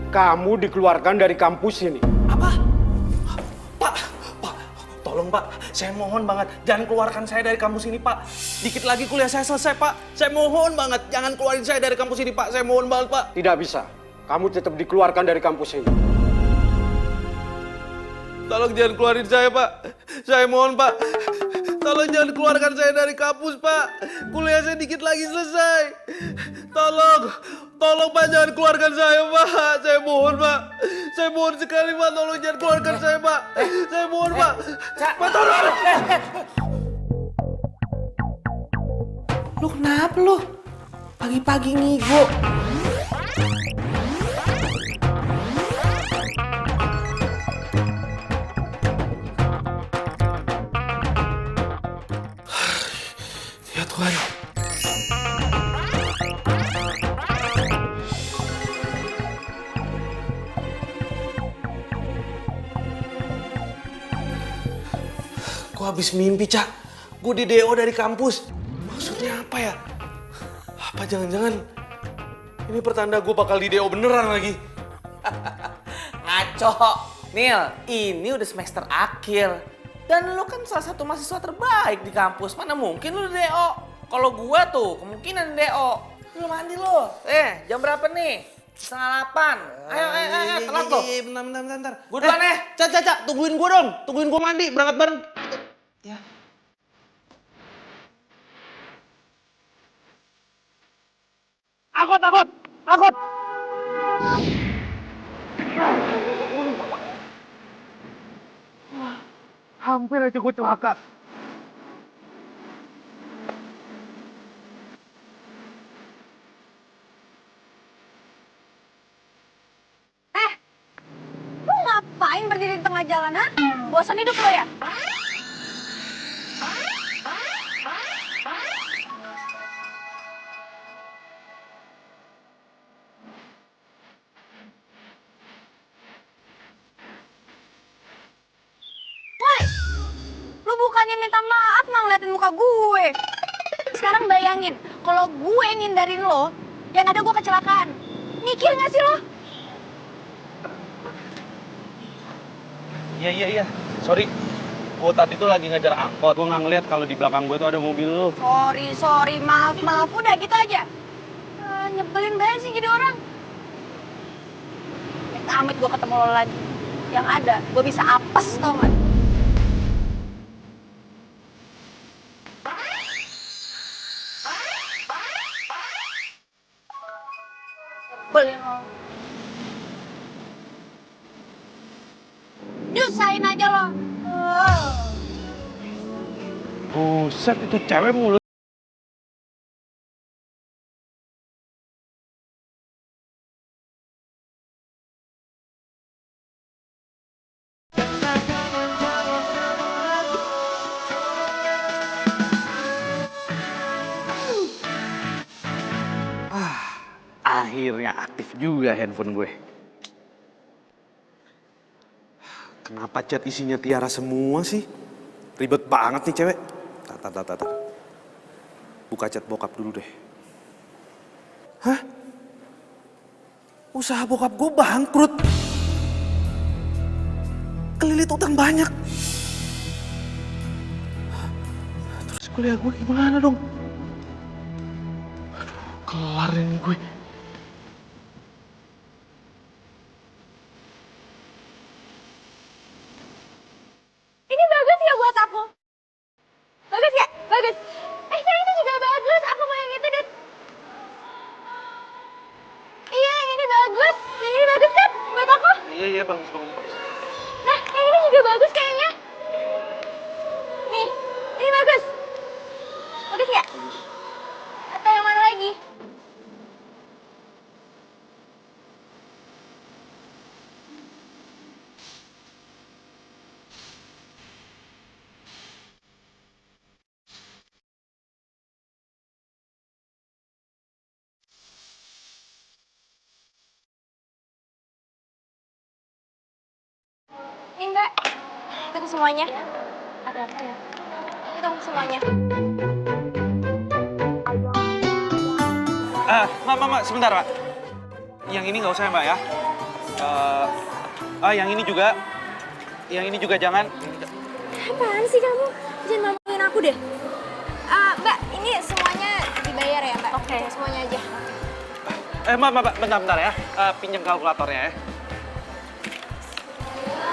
Kamu dikeluarkan dari kampus ini. Apa? Pak, tolong Pak, saya mohon banget, jangan keluarkan saya dari kampus ini Pak. Dikit lagi kuliah saya selesai Pak, saya mohon banget, jangan keluarin saya dari kampus ini Pak, saya mohon banget Pak. Tidak bisa, kamu tetap dikeluarkan dari kampus ini. Tolong jangan keluarin saya Pak, saya mohon Pak. Tolong jangan keluarkan saya dari kampus Pak, kuliah saya dikit lagi selesai. Tolong Pak, jangan keluarkan saya Pak, saya mohon Pak. Saya mohon sekali Pak, tolong jangan keluarkan saya Pak. Saya mohon Pak. Pak tolong. Lu kenapa lu? Pagi-pagi ngigo. Ya Tuhan. Gue habis mimpi, Cak. Gue di DO dari kampus. Maksudnya apa ya? Apa jangan-jangan ini pertanda gue bakal di DO beneran lagi? Ngaco. Nil, ini udah semester akhir. Dan lu kan salah satu mahasiswa terbaik di kampus. Mana mungkin lu DO? Kalau gua tuh kemungkinan DO. Lu mandi lu. Jam berapa nih? 7:30. Ayo, telat tuh. Bentar. Gua duluan Cak, tungguin gue dong. Tungguin gue mandi, berangkat bareng. Ya. Angkot. Hampir aja gue celaka. Lu ngapain berdiri di tengah jalan, ha? Bosan hidup lo ya? Woi, lu bukannya minta maaf malah ngeliatin muka gue. Sekarang bayangin, kalau gue ngindarin lo, yang ada gue kecelakaan. Mikir gak sih lo? Iya. Sorry. Gue tadi tuh lagi ngejar angkot. Gue nggak ngeliat kalau di belakang gue tuh ada mobil lu. Sorry, maaf, udah gitu aja. Nyebelin banget sih jadi orang. Amit gue ketemu lo lagi. Yang ada, gue bisa apes tau gak? Nyebelin lo. Nyusahin aja lo. Buset, itu cewek mulu. Akhirnya aktif juga handphone gue. Kenapa chat isinya Tiara semua sih? Ribet banget nih cewek. Tar. Buka chat bokap dulu deh. Hah? Usaha bokap gue bangkrut. Kelilit utang banyak. Terus kuliah gue gimana dong? Aduh, kelar ini gue. Ini bagus ya buat aku. Bagus ya? Bagus. Yang itu juga bagus. Aku mau yang itu, Dut. Iya, yang ini bagus. Yang ini bagus kan? Buat aku. Iya, bagus. Nah, yang ini juga bagus kayaknya. Nih, ini bagus. Bagus ya? Atau yang mana lagi? Ini Mbak, hitung semuanya. Ada apa ya? Hitung semuanya. Mbak, sebentar, Mbak. Yang ini nggak usah ya, Mbak ya? Yang ini juga. Yang ini juga jangan. Apaan sih kamu? Jangan maluin aku deh. Mbak, ini semuanya dibayar ya, Mbak? Oke. Semuanya aja. Mbak, bentar ya. Pinjam kalkulatornya ya.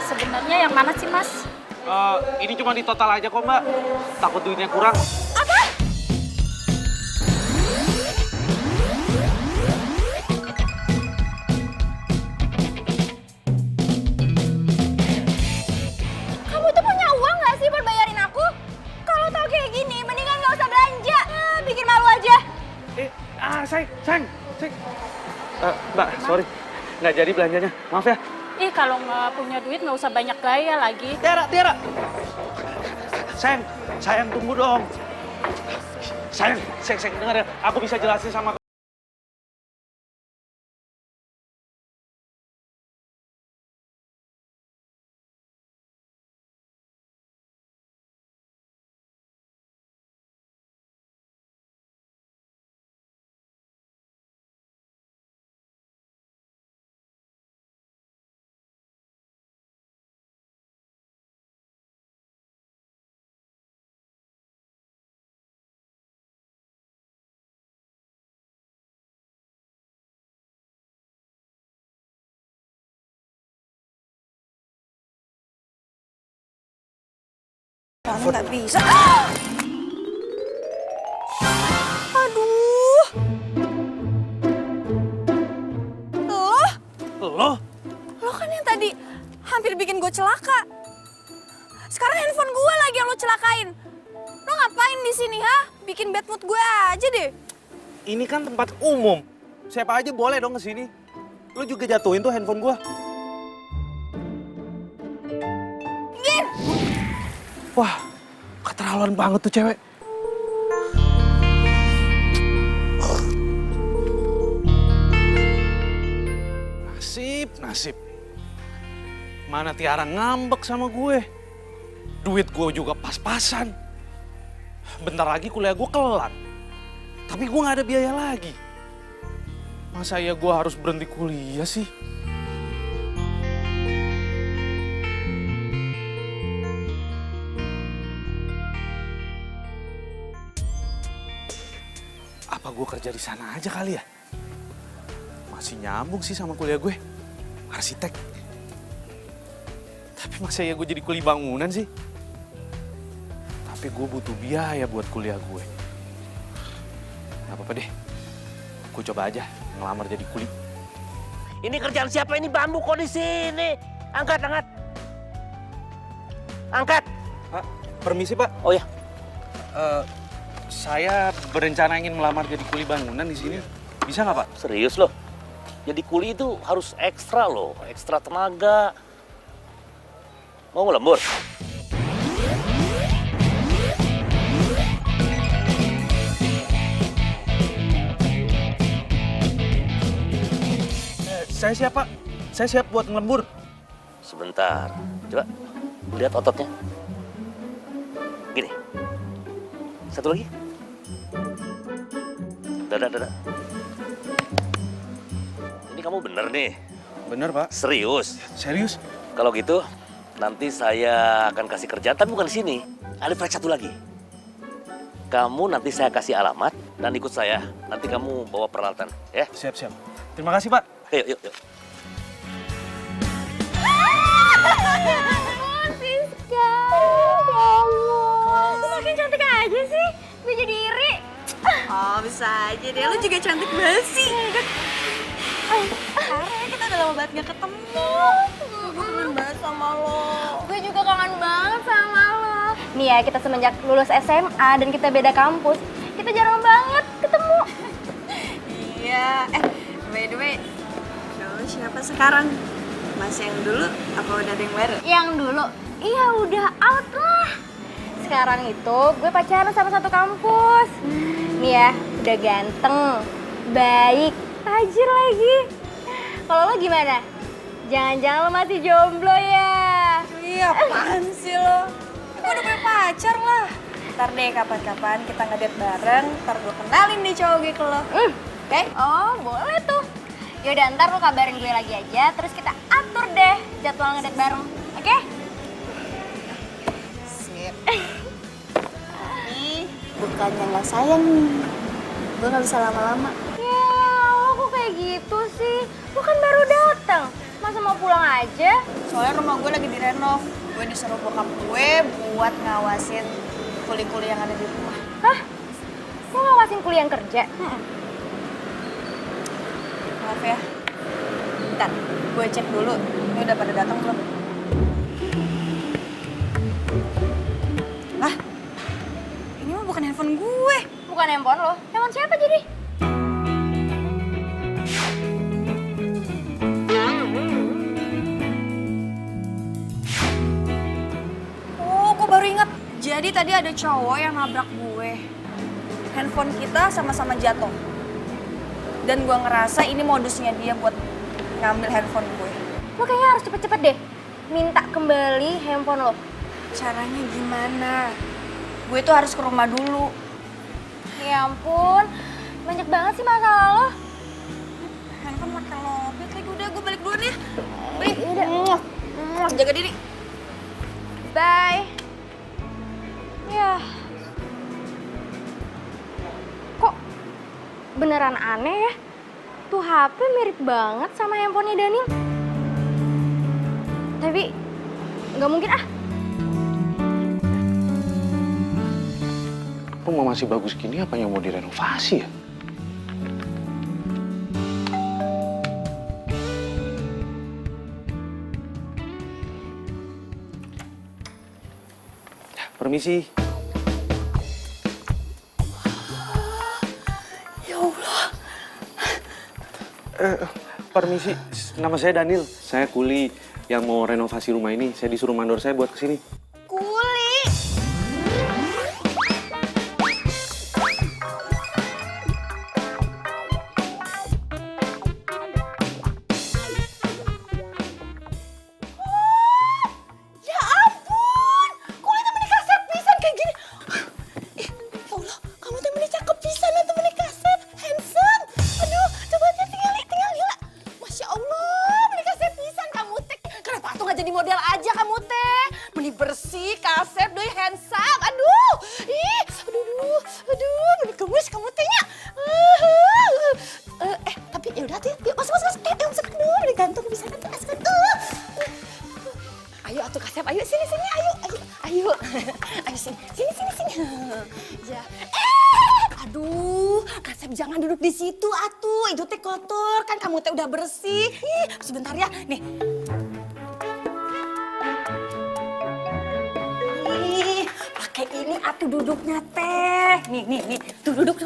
Sebenarnya yang mana sih, Mas? Ini cuma di total aja kok, Mbak. Takut duitnya kurang. Apa? Kamu tuh punya uang nggak sih buat bayarin aku? Kalau tau kayak gini, mendingan nggak usah belanja. Bikin malu aja. Sayang. Mbak, sorry. Nggak jadi belanjanya. Maaf ya. Ih, kalau nggak punya duit nggak usah banyak gaya lagi. Tiara. Sayang tunggu dong. Sayang, dengar ya. Aku bisa jelasin sama Kamu nggak bisa. Aduh. Lo kan yang tadi hampir bikin gue celaka. Sekarang handphone gue lagi yang lo celakain. Lo ngapain di sini, ha? Bikin bad mood gue aja deh. ini kan tempat umum. Siapa aja boleh dong kesini. Lu juga jatuhin tuh handphone gua. Gin! Wah, keterlaluan banget tuh cewek. Nasib. Mana Tiara ngambek sama gue. Duit gue juga pas-pasan. Bentar lagi kuliah gue kelar. Tapi gue gak ada biaya lagi. Masa ya gue harus berhenti kuliah sih? Apa gue kerja di sana aja kali ya? Masih nyambung sih sama kuliah gue. Arsitek. Tapi masa ya gue jadi kuli bangunan sih? Tapi gue butuh biaya buat kuliah gue. Gak apa-apa deh. Gue coba aja ngelamar jadi kuli. Ini kerjaan siapa ini? Bambu kok di sini? Angkat. Angkat. Pak, permisi Pak. Oh ya. Saya berencana ingin melamar jadi kuli bangunan di sini. Bisa nggak Pak? Serius loh. Jadi kuli itu harus ekstra loh, ekstra tenaga. Mau ngelembur? Saya siap Pak. Saya siap buat ngelembur. Sebentar. Coba lihat ototnya. Gini. Satu lagi. Dada. Ini kamu bener nih. Bener Pak. Serius. Serius? Kalau gitu, nanti saya akan kasih kerjaan, tapi bukan di sini. Ada proyek satu lagi. Kamu nanti saya kasih alamat dan ikut saya. Nanti kamu bawa peralatan, ya? Siap. Terima kasih Pak. Yuk. Siska, ya Allah. Lu makin cantik aja sih. Gue jadi iri. Oh, bisa aja deh. Lu juga cantik banget sih. Karena kita udah lama banget gak ketemu. Gue kangen banget sama lo. Gue juga kangen banget sama lo. Nih ya, kita semenjak lulus SMA dan kita beda kampus, kita jarang banget ketemu. Iya, by the way, cowok siapa sekarang? Mas yang dulu apa udah ada yang baru? Yang dulu, iya udah out lah. Sekarang itu gue pacaran sama satu kampus. Nih ya, udah ganteng, baik, tajir lagi. Kalau lo gimana? Jangan-jangan lo masih jomblo ya? Iya, apaan sih lo? Gue udah punya pacar lah. Ntar deh kapan-kapan kita ngedate bareng, ntar gue kenalin deh cowok gue ke lo. Oke? Oh, boleh tuh. Yaudah ntar lu kabarin gue lagi aja, terus kita atur deh jadwal ngedate bareng, oke? Sip. Nih, bukannya nggak sayang nih. Gue nggak bisa lama-lama. Ya, lo kok kayak gitu sih? Lo kan baru datang, masa mau pulang aja? Soalnya rumah gue lagi direnov. Gue disuruh bokap gue buat ngawasin kuli-kuli yang ada di rumah. Hah? Lo ngawasin kuliah yang kerja? Maaf ya. Bentar, gue cek dulu. Ini udah pada datang belum? Lah, ini mah bukan handphone gue. Bukan handphone lo, handphone siapa jadi? Oh, gue baru ingat. Jadi tadi ada cowok yang nabrak gue. Handphone kita sama-sama jatuh. Dan gue ngerasa ini modusnya dia buat ngambil handphone gue. Lo kayaknya harus cepet-cepet deh minta kembali handphone lo. Caranya gimana? Gue tuh harus ke rumah dulu. Ya ampun, banyak banget sih masalah lo. Handphone makin lobet lagi. Udah, gue balik duluan ya. Balik. Yaudah. Jaga diri. Bye. Ya. Kok beneran aneh ya? Tuh HP mirip banget sama handphonenya Daniel. Tapi nggak mungkin ah. Rumah masih bagus gini, apa yang mau direnovasi ya? Permisi. Ya Allah. Permisi, nama saya Daniel. Saya kuli yang mau renovasi rumah ini. Saya disuruh mandor saya buat kesini. Kuli. Ya ampun, kuli temen kaset pisan kayak gini. Ya Allah, kamu temen cakep pisan ya temen kaset, handsome. Aduh, coba aja tinggal lihat. Masya Allah, menikah kaset pisan kamu teh. Kenapa tuh nggak jadi model aja kamu teh? Meni bersih, kaset, doi handsome. Aduh, ih, aduh, meni gemes kamu tehnya. Tapi ya udah tuh, yuk masuk. Masuk dulu, digantung bisa nanti masuk. Ayo atuh Kasep, ayo sini ayo sini. Ya. Aduh, Kasep jangan duduk di situ atuh. Itu teh kotor kan kamu teh udah bersih. Ih, sebentar ya. Nih. Ih, pakai ini atuh duduknya teh. Nih. Tuh duduk.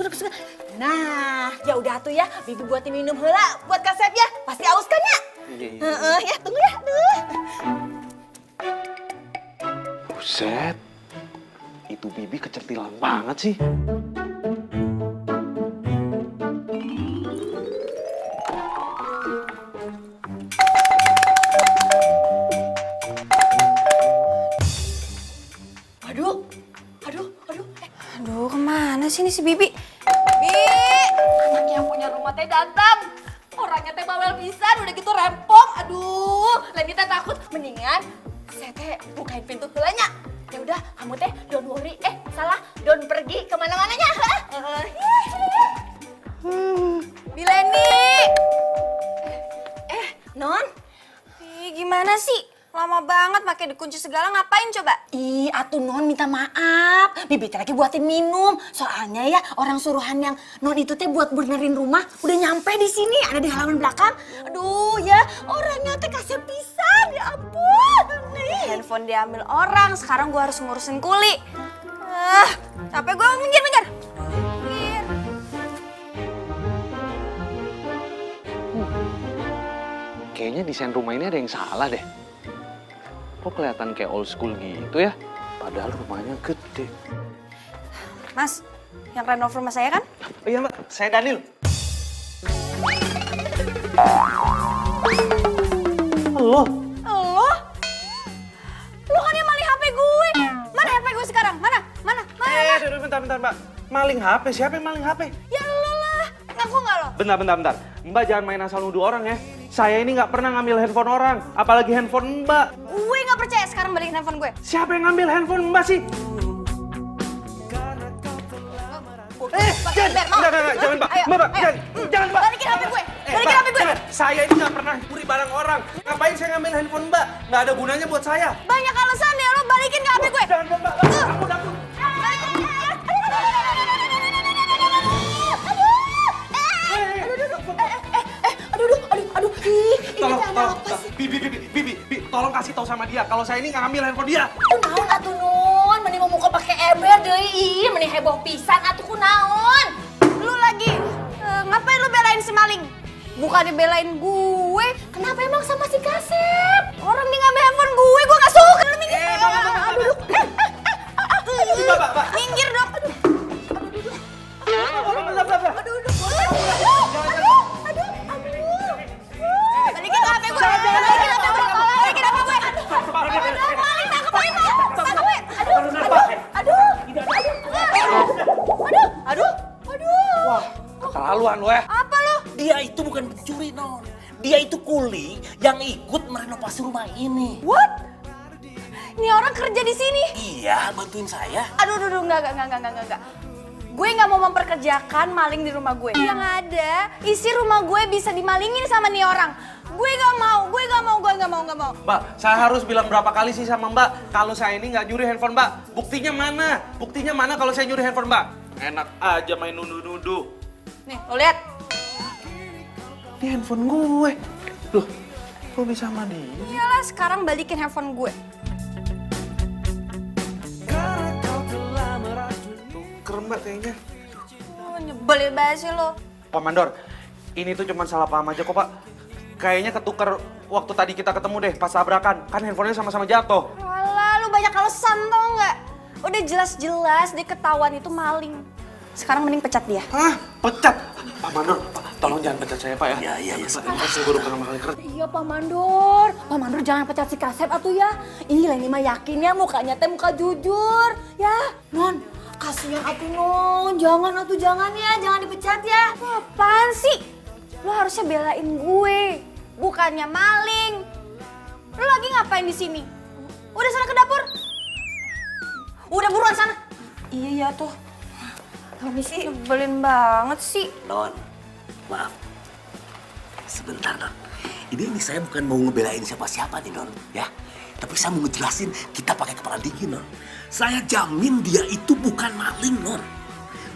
Nah, ya udah atuh ya. Bibi buatin minum heula buat Kasep ya. Pasti aus kan ya? Iya. Ya, tunggu ya. Aduh. Buset, itu Bibi kecerdilan banget sih. Aduh, kemana sih ini si Bibi? Bibi, anaknya yang punya rumah teh datang. Orangnya teh bawel pisan, udah gitu rempong. Aduh, Leni teh takut. Mendingan saya teh bukain pintu heulanya. Ya udah, kamu teh don't worry. Salah, don't pergi kemana-mananya. Bi Leni. Non. Ih, gimana sih? Lama banget pakai dikunci segala, ngapain coba? Ih, atuh Non minta maaf. Bibi teh lagi buatin minum. Soalnya ya orang suruhan yang Non itu teh buat benerin rumah udah nyampe di sini, ada di halaman belakang. Aduh ya, orangnya teh kasih pisan, ya ampun. Nih. Handphone diambil orang, sekarang gua harus ngurusin kuli. Capek gua minggir. Kayaknya desain rumah ini ada yang salah deh. Kok kelihatan kayak old school gitu ya? Padahal rumahnya gede. Mas, yang renov rumah saya kan? Iya Mbak, saya Daniel. Halo. Lu kan yang maling HP gue. Mana HP gue sekarang? Mana? Bentar Mbak. Maling HP, siapa yang maling HP? Ya lu lah. Ngaku nggak lo? Bentar. Mbak jangan main asal nuduh orang ya. Saya ini nggak pernah ngambil handphone orang, apalagi handphone Mbak. Gue nggak percaya, sekarang balikin handphone gue. Siapa yang ngambil handphone Mbak sih? Jangan, jangan Mbak. Ayo, Mbak, ayo. jangan Mbak. Balikin HP gue, balikin HP gue. Jangan. Saya ini nggak pernah curi barang orang. Ngapain saya ngambil handphone Mbak? Nggak ada gunanya buat saya. Banyak alasan ya, lo balikin ke HP gue. Jangan Mbak. Ampun. Aduh, ih, ini Tolong, ada tolong. apa sih? Bibi, tolong kasih tahu sama dia kalau saya ini nggak ngambil handphone dia. Kunaon atuh Nun, mending mau muka pakai ember deh, ih, mending heboh pisan atuh kunaon. Lu lagi, ngapain lu belain si maling? Bukan dibelain gue, kenapa emang sama si Kasep? Orang dia ngambil handphone gue gak suka. Lu minggir. Aduh, Mbak. minggir dong. Balikin HP gue. Balikin HP gue. Maling tangkap aja. Tangkap gue. Aduh. Wah, keterlaluan lo ya. Apa lu? Dia itu bukan pencuri, Non. Dia itu kuli yang ikut merenovasi rumah ini. What? Ini orang kerja di sini? Iya, bantuin saya. Aduh, enggak. Gue nggak mau memperkerjakan maling di rumah gue. Yang ada, isi rumah gue bisa dimalingin sama nih orang. Gue nggak mau. Mbak, saya harus bilang berapa kali sih sama Mbak kalau saya ini nggak nyuri handphone Mbak. Buktinya mana kalau saya nyuri handphone Mbak? Enak aja main nuduh-nuduh. Nih, lo lihat. Ini handphone gue. Loh, kok bisa sama dia? Iyalah, sekarang balikin handphone gue. Keren Mbak kayaknya. Oh, nyebelin banget sih lo. Pak Mandor, ini tuh cuma salah paham aja kok Pak. Kayaknya ketuker waktu tadi kita ketemu deh pas tabrakan. Kan handphonenya sama-sama jatuh. Walah, lu banyak alasan tau nggak? Udah jelas-jelas dia ketahuan itu maling. Sekarang mending pecat dia. Hah? Pecat? Pak Mandor, Pak, tolong jangan pecat saya Pak ya. Iya. Saya baru pertama kali kerja. Iya Pak Mandor. Pak Mandor jangan pecat si Kasep atuh ya. Ini Leni mah yakin ya mukanya teh muka jujur. Ya, Non. Kasihan atuh Non. Jangan ya. Jangan dipecat ya. Apaan sih? Lo harusnya belain gue. Bukannya maling. Lo lagi ngapain di sini? Udah sana ke dapur. Udah buruan sana. Iya tuh. Permisi. Nyebelin banget sih. Non, maaf. Sebentar, Non. Ini saya bukan mau ngebelain siapa-siapa nih, Non. Ya, tapi saya mau ngejelasin kita pakai kepala dingin, Non. Saya jamin dia itu bukan maling, Non.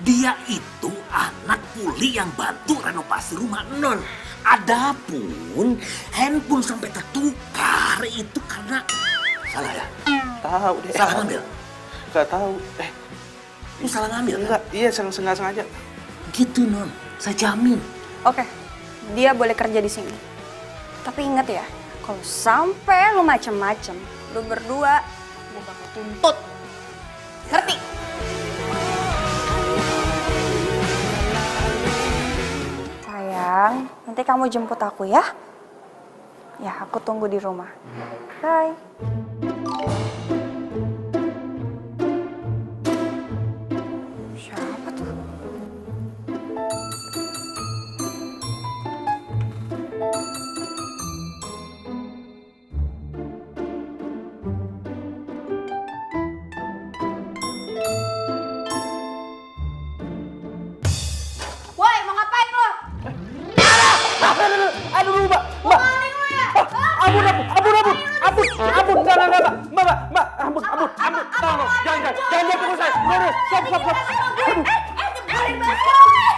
Dia itu anak kuli yang bantu renovasi rumah, Non. Adapun handphone sampai tertukar itu karena salah ya? Tahu deh. Salah ngambil? Gak tahu. Lu salah ngambil? Enggak, iya sengaja. Gitu, Non. Saya jamin. Oke, dia boleh kerja di sini. Tapi ingat ya, kalau sampai lu macem-macem, lu berdua, gue bakal tuntut. Ngerti? Sayang, nanti kamu jemput aku ya. Ya, aku tunggu di rumah. Bye. Siapa tuh? Woi, mau ngapain lo? Aduh, Mbak. Maling lo ya? Ampun, enggak. Mbak, ampun. Tolong, jangan pukul saya. Stop. Nyebelin banget.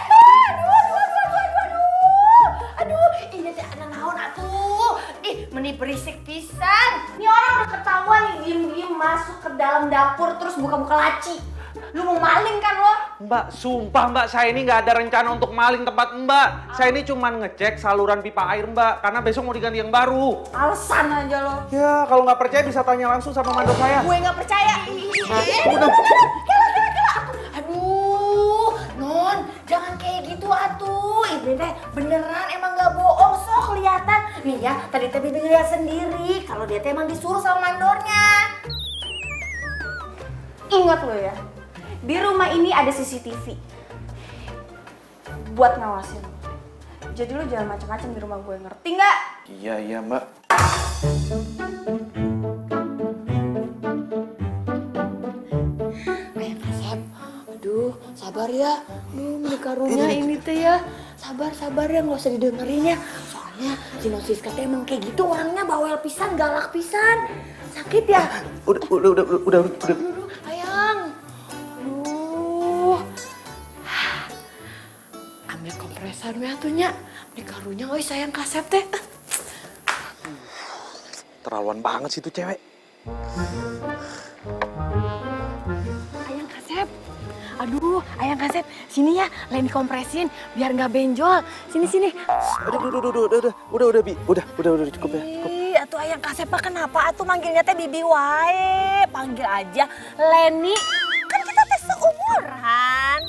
Aduh, ini teh anak naon atuh. Ih, meni berisik pisan. Ini orang udah ketahuan nih diem-diem masuk ke dalam dapur terus buka-buka laci. Lu mau maling kan lo? Mbak, sumpah Mbak, saya ini nggak ada rencana untuk maling tempat Mbak. Saya ini cuma ngecek saluran pipa air Mbak, karena besok mau diganti yang baru. Alasan aja lo. Ya, kalau nggak percaya bisa tanya langsung sama mandor saya. Gue nggak percaya. Udah. Aduh, Non, jangan kayak gitu atuh. Ini teh beneran emang nggak bohong, so kelihatan. Nih ya, tadi teh Bibi lihat sendiri kalau dia teh emang disuruh sama mandornya. Ingat lo ya, di rumah ini ada CCTV buat ngawasin. Jadi lo jangan macam-macam di rumah gue, ngerti nggak? Iya, Mbak. Ayang Kasep, aduh sabar ya. Beli karunya ini teh ya. Sabar ya, nggak usah didengerin ya. Soalnya si Nosiska teh emang kayak gitu orangnya, bawel pisan, galak pisan. Sakit ya? Udah. Aduh, Ayang. Aduh. Ambil kompresan we atunya. Beli karunya euy sayang Kasep teh. Terlaluan banget sih tuh cewek. Ayang Kasep. Aduh, Ayang Kasep, sini ya, lain dikompresin biar nggak benjol. Sini. Udah, Bi. Udah, cukup ya. Cukup. Ih, atuh Ayang Kasep mah kenapa atuh manggilnya teh Bibi wae? Panggil aja Leni. Kan kita teh seumuran.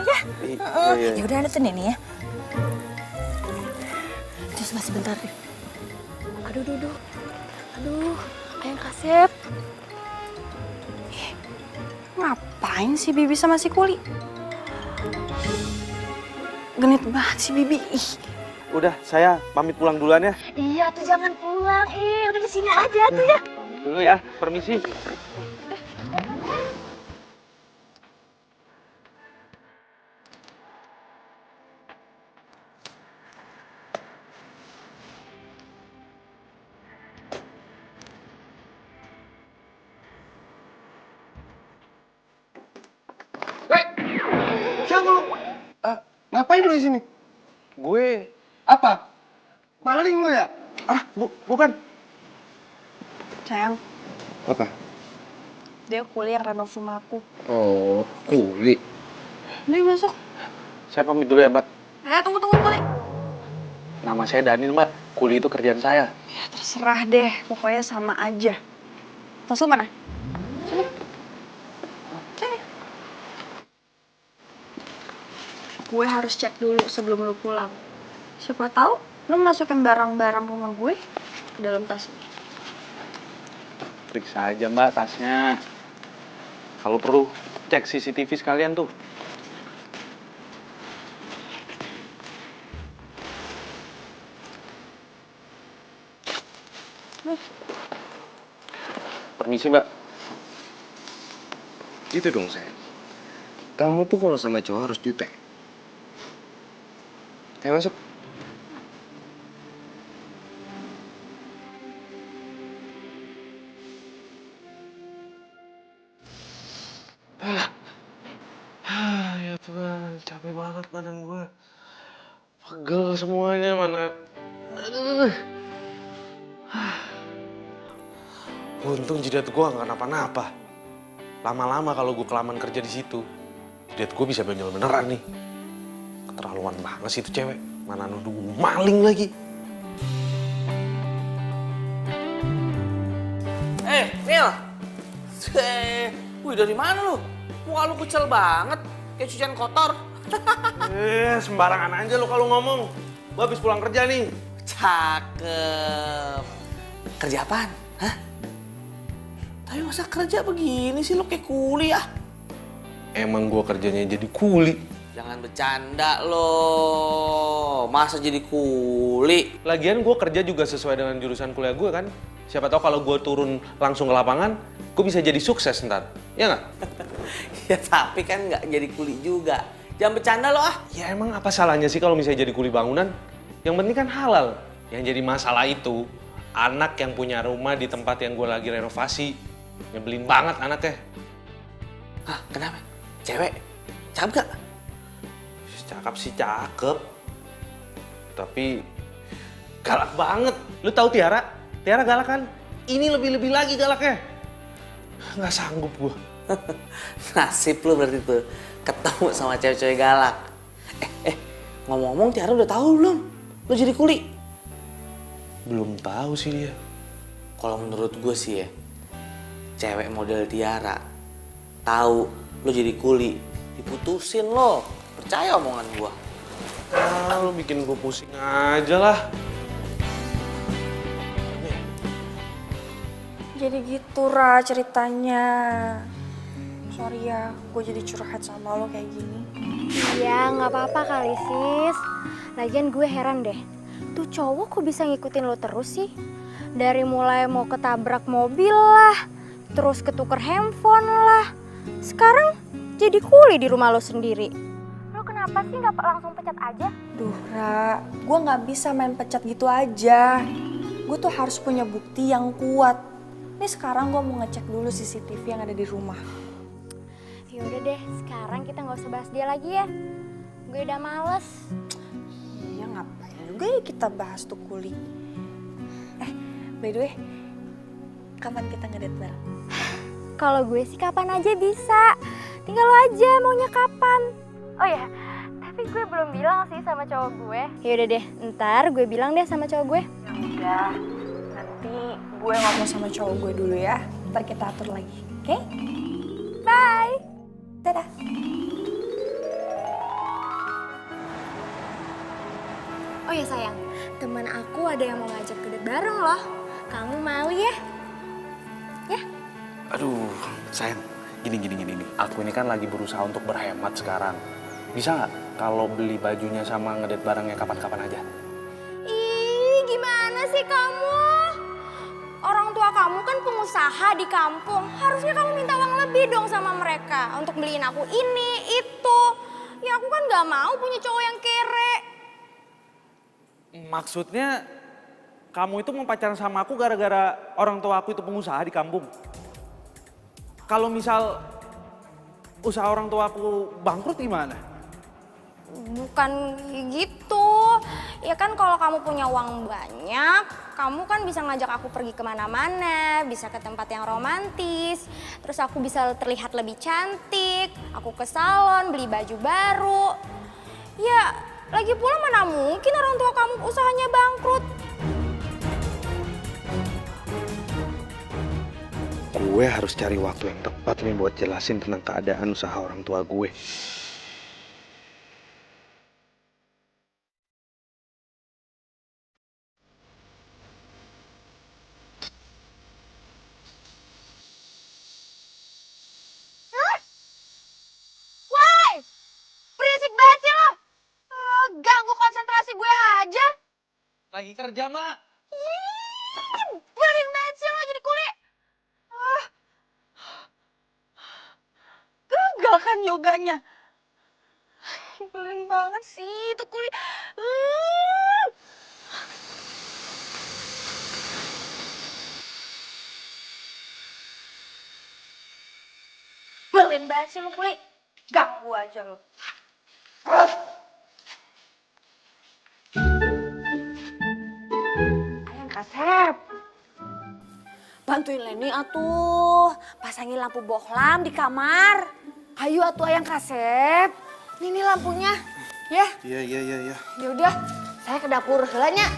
Ya. Iya. Ya udah ada tuh Neni ya. Terus masih bentar deh. Aduh, Ayang Kasep. Ngapain si Bibi sama si Kuli? Genit banget si Bibi. Ih. Udah, saya pamit pulang duluan ya. Iya tuh jangan pulang. Udah di sini aja tuh ya. Dulu ya, permisi. Siapa lu? Ngapain lu di sini? Gue, Apa? Maling lu ya? bukan. Sayang, Apa? dia Kuli yang renov rumah aku. Oh, Kuli. Udah masuk. Saya pamit dulu ya, Mbak. Tunggu Kuli. Nama saya Daniel, Mbak. Kuli itu kerjaan saya. Ya terserah deh, pokoknya sama aja. Tas lu mana? Sini. Gue harus cek dulu sebelum lu pulang. Siapa tahu lu masukin barang-barang rumah gue ke dalam tas ini. Periksa aja Mbak tasnya. Kalau perlu cek CCTV sekalian tuh. Permisi Mbak. Gitu dong, sayang. Kamu tuh kalau sama cowok harus jutek. Ayo masuk. Ya Tuhan, capek banget badan gue. Pegel semuanya, mana. Aduh. Untung jidat gue nggak kenapa-napa. Lama-lama kalau gue kelamaan kerja di situ, jidat gue bisa benjol beneran nih. Keterlaluan banget sih itu cewek. Mana nuduh gue maling lagi. Nil. Wih, dari mana lu? Muka lu kecil banget, kayak cucian kotor. Sembarangan aja lo kalau ngomong. Gue habis pulang kerja nih. Cakep. Kerja apaan? Hah? Tapi masa kerja begini sih, lu kayak kuli ya? Emang gue kerjanya jadi kuli. Jangan bercanda lo. Masa jadi kuli? Lagian gue kerja juga sesuai dengan jurusan kuliah gue kan. Siapa tahu kalau gue turun langsung ke lapangan, gue bisa jadi sukses ntar. Ya nggak? Ya tapi kan nggak jadi kuli juga. Jangan bercanda lo ah. Ya emang apa salahnya sih kalau misalnya jadi kuli bangunan? Yang penting kan halal. Yang jadi masalah itu, anak yang punya rumah di tempat yang gue lagi renovasi. Nyebelin banget anaknya. Hah, kenapa? Cewek? Cakep gak? Cakep sih cakep. Tapi galak banget. Lu tahu Tiara? Tiara galak kan? Ini lebih-lebih lagi galaknya. Nggak sanggup gue. Nasib lu berarti tuh ketemu sama cewek-cewek galak. Ngomong-ngomong Tiara udah tahu belum? Lu jadi kuli? Belum tahu sih dia. Kalau menurut gue sih ya, cewek model Tiara tahu lu jadi kuli, diputusin lo. Percaya omongan gue. Ah, lu bikin gue pusing aja lah. Jadi gitu Ra ceritanya. Sorry ya, gue jadi curhat sama lo kayak gini. Iya, nggak apa-apa kali sis. Lagian gue heran deh, tuh cowok kok bisa ngikutin lo terus sih? Dari mulai mau ketabrak mobil lah, terus ketuker handphone lah. Sekarang jadi kuli di rumah lo sendiri. Lo kenapa sih nggak langsung pecat aja? Duh Ra, gue gak bisa main pecat gitu aja. Gue tuh harus punya bukti yang kuat. Nih sekarang gue mau ngecek dulu CCTV yang ada di rumah. Ya udah deh, sekarang kita nggak usah bahas dia lagi ya. Gue udah males. Iya ngapain juga ya kita bahas tuh kuli. By the way, kapan kita ngedate bareng? Kalau gue sih kapan aja bisa. Tinggal lo aja maunya kapan. Oh ya, tapi gue belum bilang sih sama cowok gue. Ya udah deh, ntar gue bilang deh sama cowok gue. Ya udah, nanti gue ngomong sama cowok gue dulu ya. Ntar kita atur lagi, oke? Bye. Dadah. Oh ya sayang, teman aku ada yang mau ngajak ngedate bareng loh. Kamu mau ya? Ya? Aduh, sayang, gini. Aku ini kan lagi berusaha untuk berhemat sekarang. Bisa nggak kalau beli bajunya sama ngedate barengnya kapan-kapan aja? Ih, gimana sih kamu? Orang tua kamu kan pengusaha di kampung. Harusnya kamu minta uang lebih dong sama mereka untuk beliin aku ini, itu. Ya aku kan gak mau punya cowok yang kere. Maksudnya kamu itu mau pacaran sama aku gara-gara orang tua aku itu pengusaha di kampung? Kalau misal usaha orang tua aku bangkrut gimana? Bukan gitu. Ya kan kalau kamu punya uang banyak, kamu kan bisa ngajak aku pergi kemana-mana, bisa ke tempat yang romantis, terus aku bisa terlihat lebih cantik, aku ke salon, beli baju baru. Ya, lagi pula mana mungkin orang tua kamu usahanya bangkrut. Gue harus cari waktu yang tepat nih buat jelasin tentang keadaan usaha orang tua gue. Woi, berisik banget sih lo. Ganggu konsentrasi gue aja. Lagi kerja, Mak. Berisik banget sih lo jadi kuli. Gagal kan yoganya. Nyebelin banget sih itu kuli. Nyebelin banget sih lo kuli. Ganggu aja lo. Ayang Kasep. Bantuin Leni atuh. Pasangin lampu bohlam di kamar. Ayo atuh Ayang Kasep. Ini lampunya. Ya. Iya. Ya udah, saya ke dapur heulanya.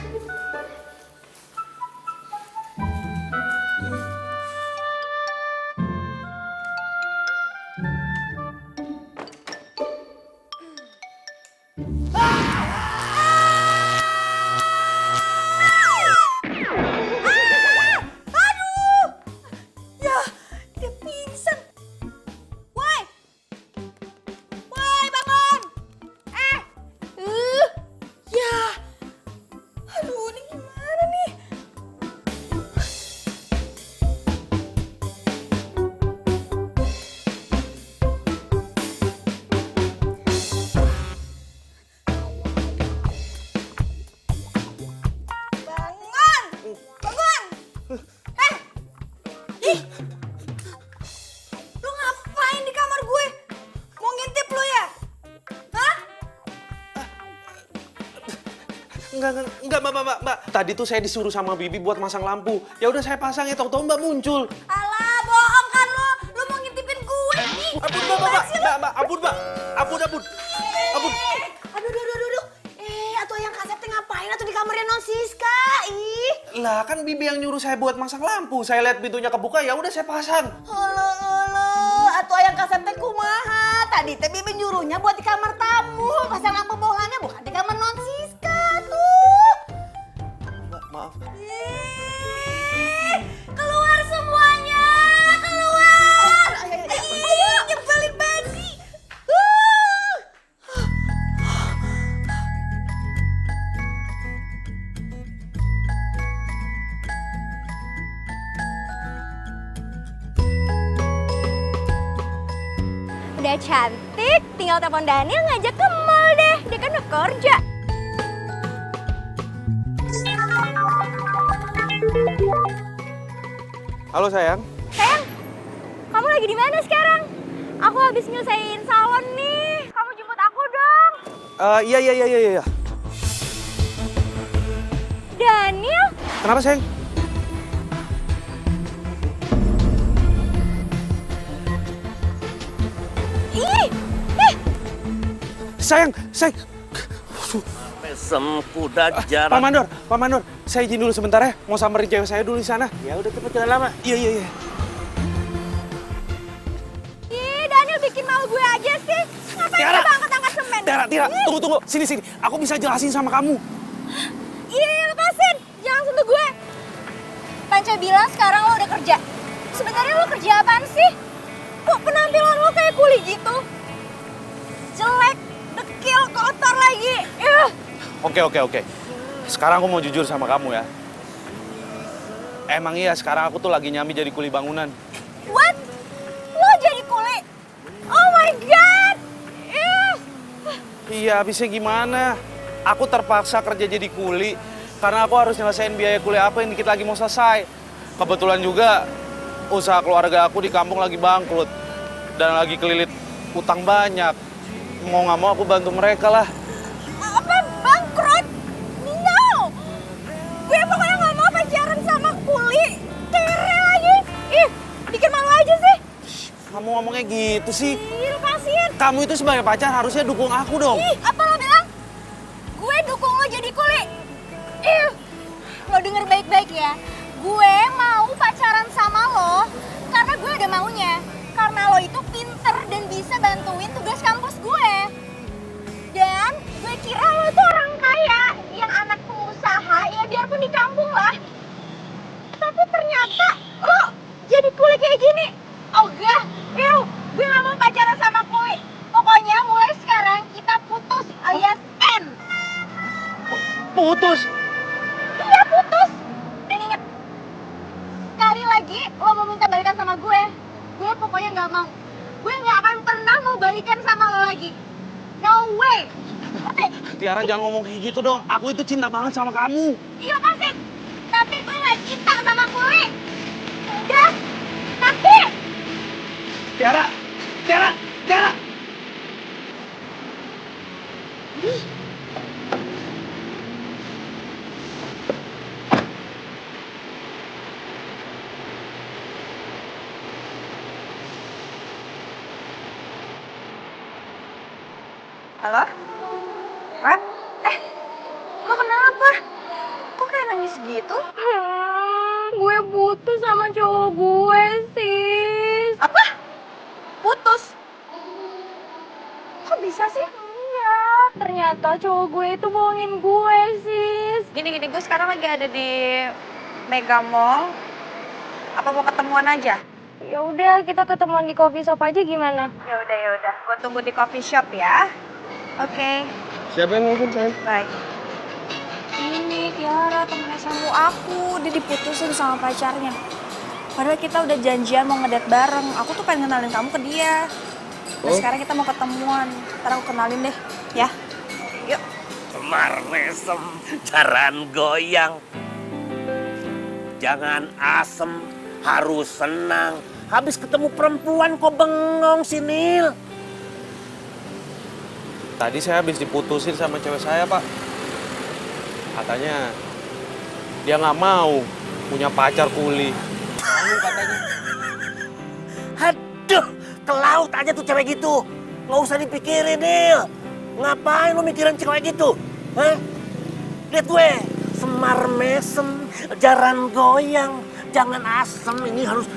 Enggak, Mbak. Tadi tuh saya disuruh sama Bibi buat masang lampu. Ya udah saya pasang ya, tahu-tahu Mbak muncul. Alah, bohong kan lo. Lo mau ngintipin gue nih. Ampun, Mbak. Ampun. Aduh. Atuh Ayang Kasep teh ngapain atuh di kamarnya Non Siska? Ih. Lah kan Bibi yang nyuruh saya buat masang lampu. Saya lihat pintunya kebuka, ya udah saya pasang. Halo. Atuh Ayang Kasep teh kumaha? Tadi teh Bibi nyuruhnya buat di kamar tamu. Pasang lampu bohlamnya bukan di kamar Non Siska tuh. Mbak, maaf. Keluar semuanya, keluar. Ayo, nyebelin banget sih. udah cantik, tinggal telepon Daniel ngajak ke mall deh. Dia kan udah kerja. Halo sayang. Sayang, kamu lagi di mana sekarang? Aku habis nyelesain salon nih. Kamu jemput aku dong. Iya. Daniel? Kenapa sayang? Ih, Sayang. Mesem kuda jarak. Pak Mandor, saya izin dulu sebentar ya. Mau samperin cewek saya dulu di sana. Ya udah cepet jangan lama. Iya. ih, Daniel bikin malu gue aja sih. Ngapain Tiara. coba angkat-angkat semen? Tiara, tunggu. Sini. Aku bisa jelasin sama kamu. Iya, lepasin. Jangan sentuh gue. Panca bilang sekarang lo udah kerja. Sebenarnya lo kerja apaan sih? Kok penampilan lo kayak kuli gitu? Jelek, dekil, kotor lagi. Oke. Sekarang aku mau jujur sama kamu ya. Emang iya sekarang aku tuh lagi nyambi jadi kuli bangunan. What? Lo jadi kuli? Oh my God! Iya, habisnya gimana? Aku terpaksa kerja jadi kuli karena aku harus nyelesain biaya kuliah aku yang dikit lagi mau selesai. Kebetulan juga usaha keluarga aku di kampung lagi bangkrut dan lagi kelilit utang banyak. Mau nggak mau aku bantu mereka lah. Apa bangkrut? No! Gue pokoknya nggak mau pacaran sama kuli. Kere lagi. Ih, bikin malu aja sih. Kamu ngomongnya gitu sih. Ih, lepasin. Kamu itu sebagai pacar harusnya dukung aku dong. Ih, apa lo bilang? Gue dukung lo jadi kuli. Ih, lo denger baik-baik ya. Gue mau pacaran sama lo karena gue ada maunya. Karena lo itu pinter dan bisa bantuin tugas kampus gue. Dan gue kira lo tuh orang kaya yang anak pengusaha ya biarpun di kampung lah. Tapi ternyata lo jadi kuli kayak gini. Ogah, gue gak mau pacaran sama kuli. Pokoknya mulai sekarang kita putus alias N. Putus. Iya putus. Dan inget, sekali lagi lo mau minta balikan sama gue pokoknya gak mau. Gue gak akan pernah mau balikan sama lo lagi. No way. Oke. Tiara jangan ngomong kayak gitu dong. Aku itu cinta banget sama kamu. Iya pasti. Tapi gue gak cinta sama kuli. Udah. Tapi. Tiara. Halo? Rat? Lo kenapa? Kok kayak nangis gitu? Gue putus sama cowok gue, sis. Apa? Putus? Kok bisa sih? Iya, ternyata cowok gue itu bohongin gue, sis. Gini, gue sekarang lagi ada di Mega Mall. Apa mau ketemuan aja? Ya udah, kita ketemuan di coffee shop aja gimana? Ya udah. Gue tunggu di coffee shop ya. Oke. Siapa yang nelfon sayang? Bye. Ini Tiara, temen SMA aku. Dia diputusin sama pacarnya. Padahal kita udah janjian mau ngedate bareng. Aku tuh pengen kenalin kamu ke dia. Nah, sekarang kita mau ketemuan. Ntar aku kenalin deh, ya. Yuk. Semar mesem jaran goyang. Jangan asem, harus senang. Habis ketemu perempuan kok bengong si Nil. Tadi saya habis diputusin sama cewek saya, Pak. Katanya dia nggak mau punya pacar kuli. Malu katanya. Aduh, ke laut aja tuh cewek gitu. Nggak usah dipikirin, Nil. Ngapain lu mikirin cewek gitu? Hah? Lihat gue, semar mesem, jaran goyang. Jangan asem, ini harus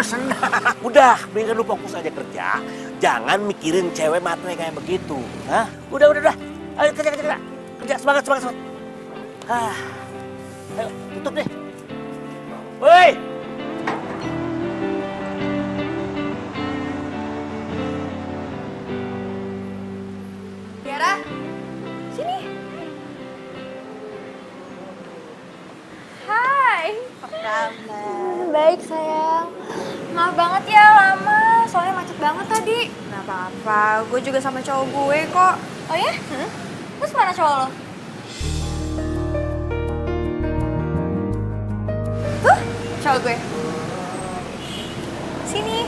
senang. Udah, mendingan lu fokus aja kerja. Jangan mikirin cewek matre kayak begitu. Hah? Udah. Ayo kerja. Kerja, semangat. Ayo, tutup deh. Woi! Tiara, sini. Hai. Apa kabar? Baik sayang. Maaf banget ya lama. soalnya macet banget tadi. Nggak apa-apa, gue juga sama cowok gue kok. Oh ya? Terus mana cowok lo? Tuh, cowok gue. Sini.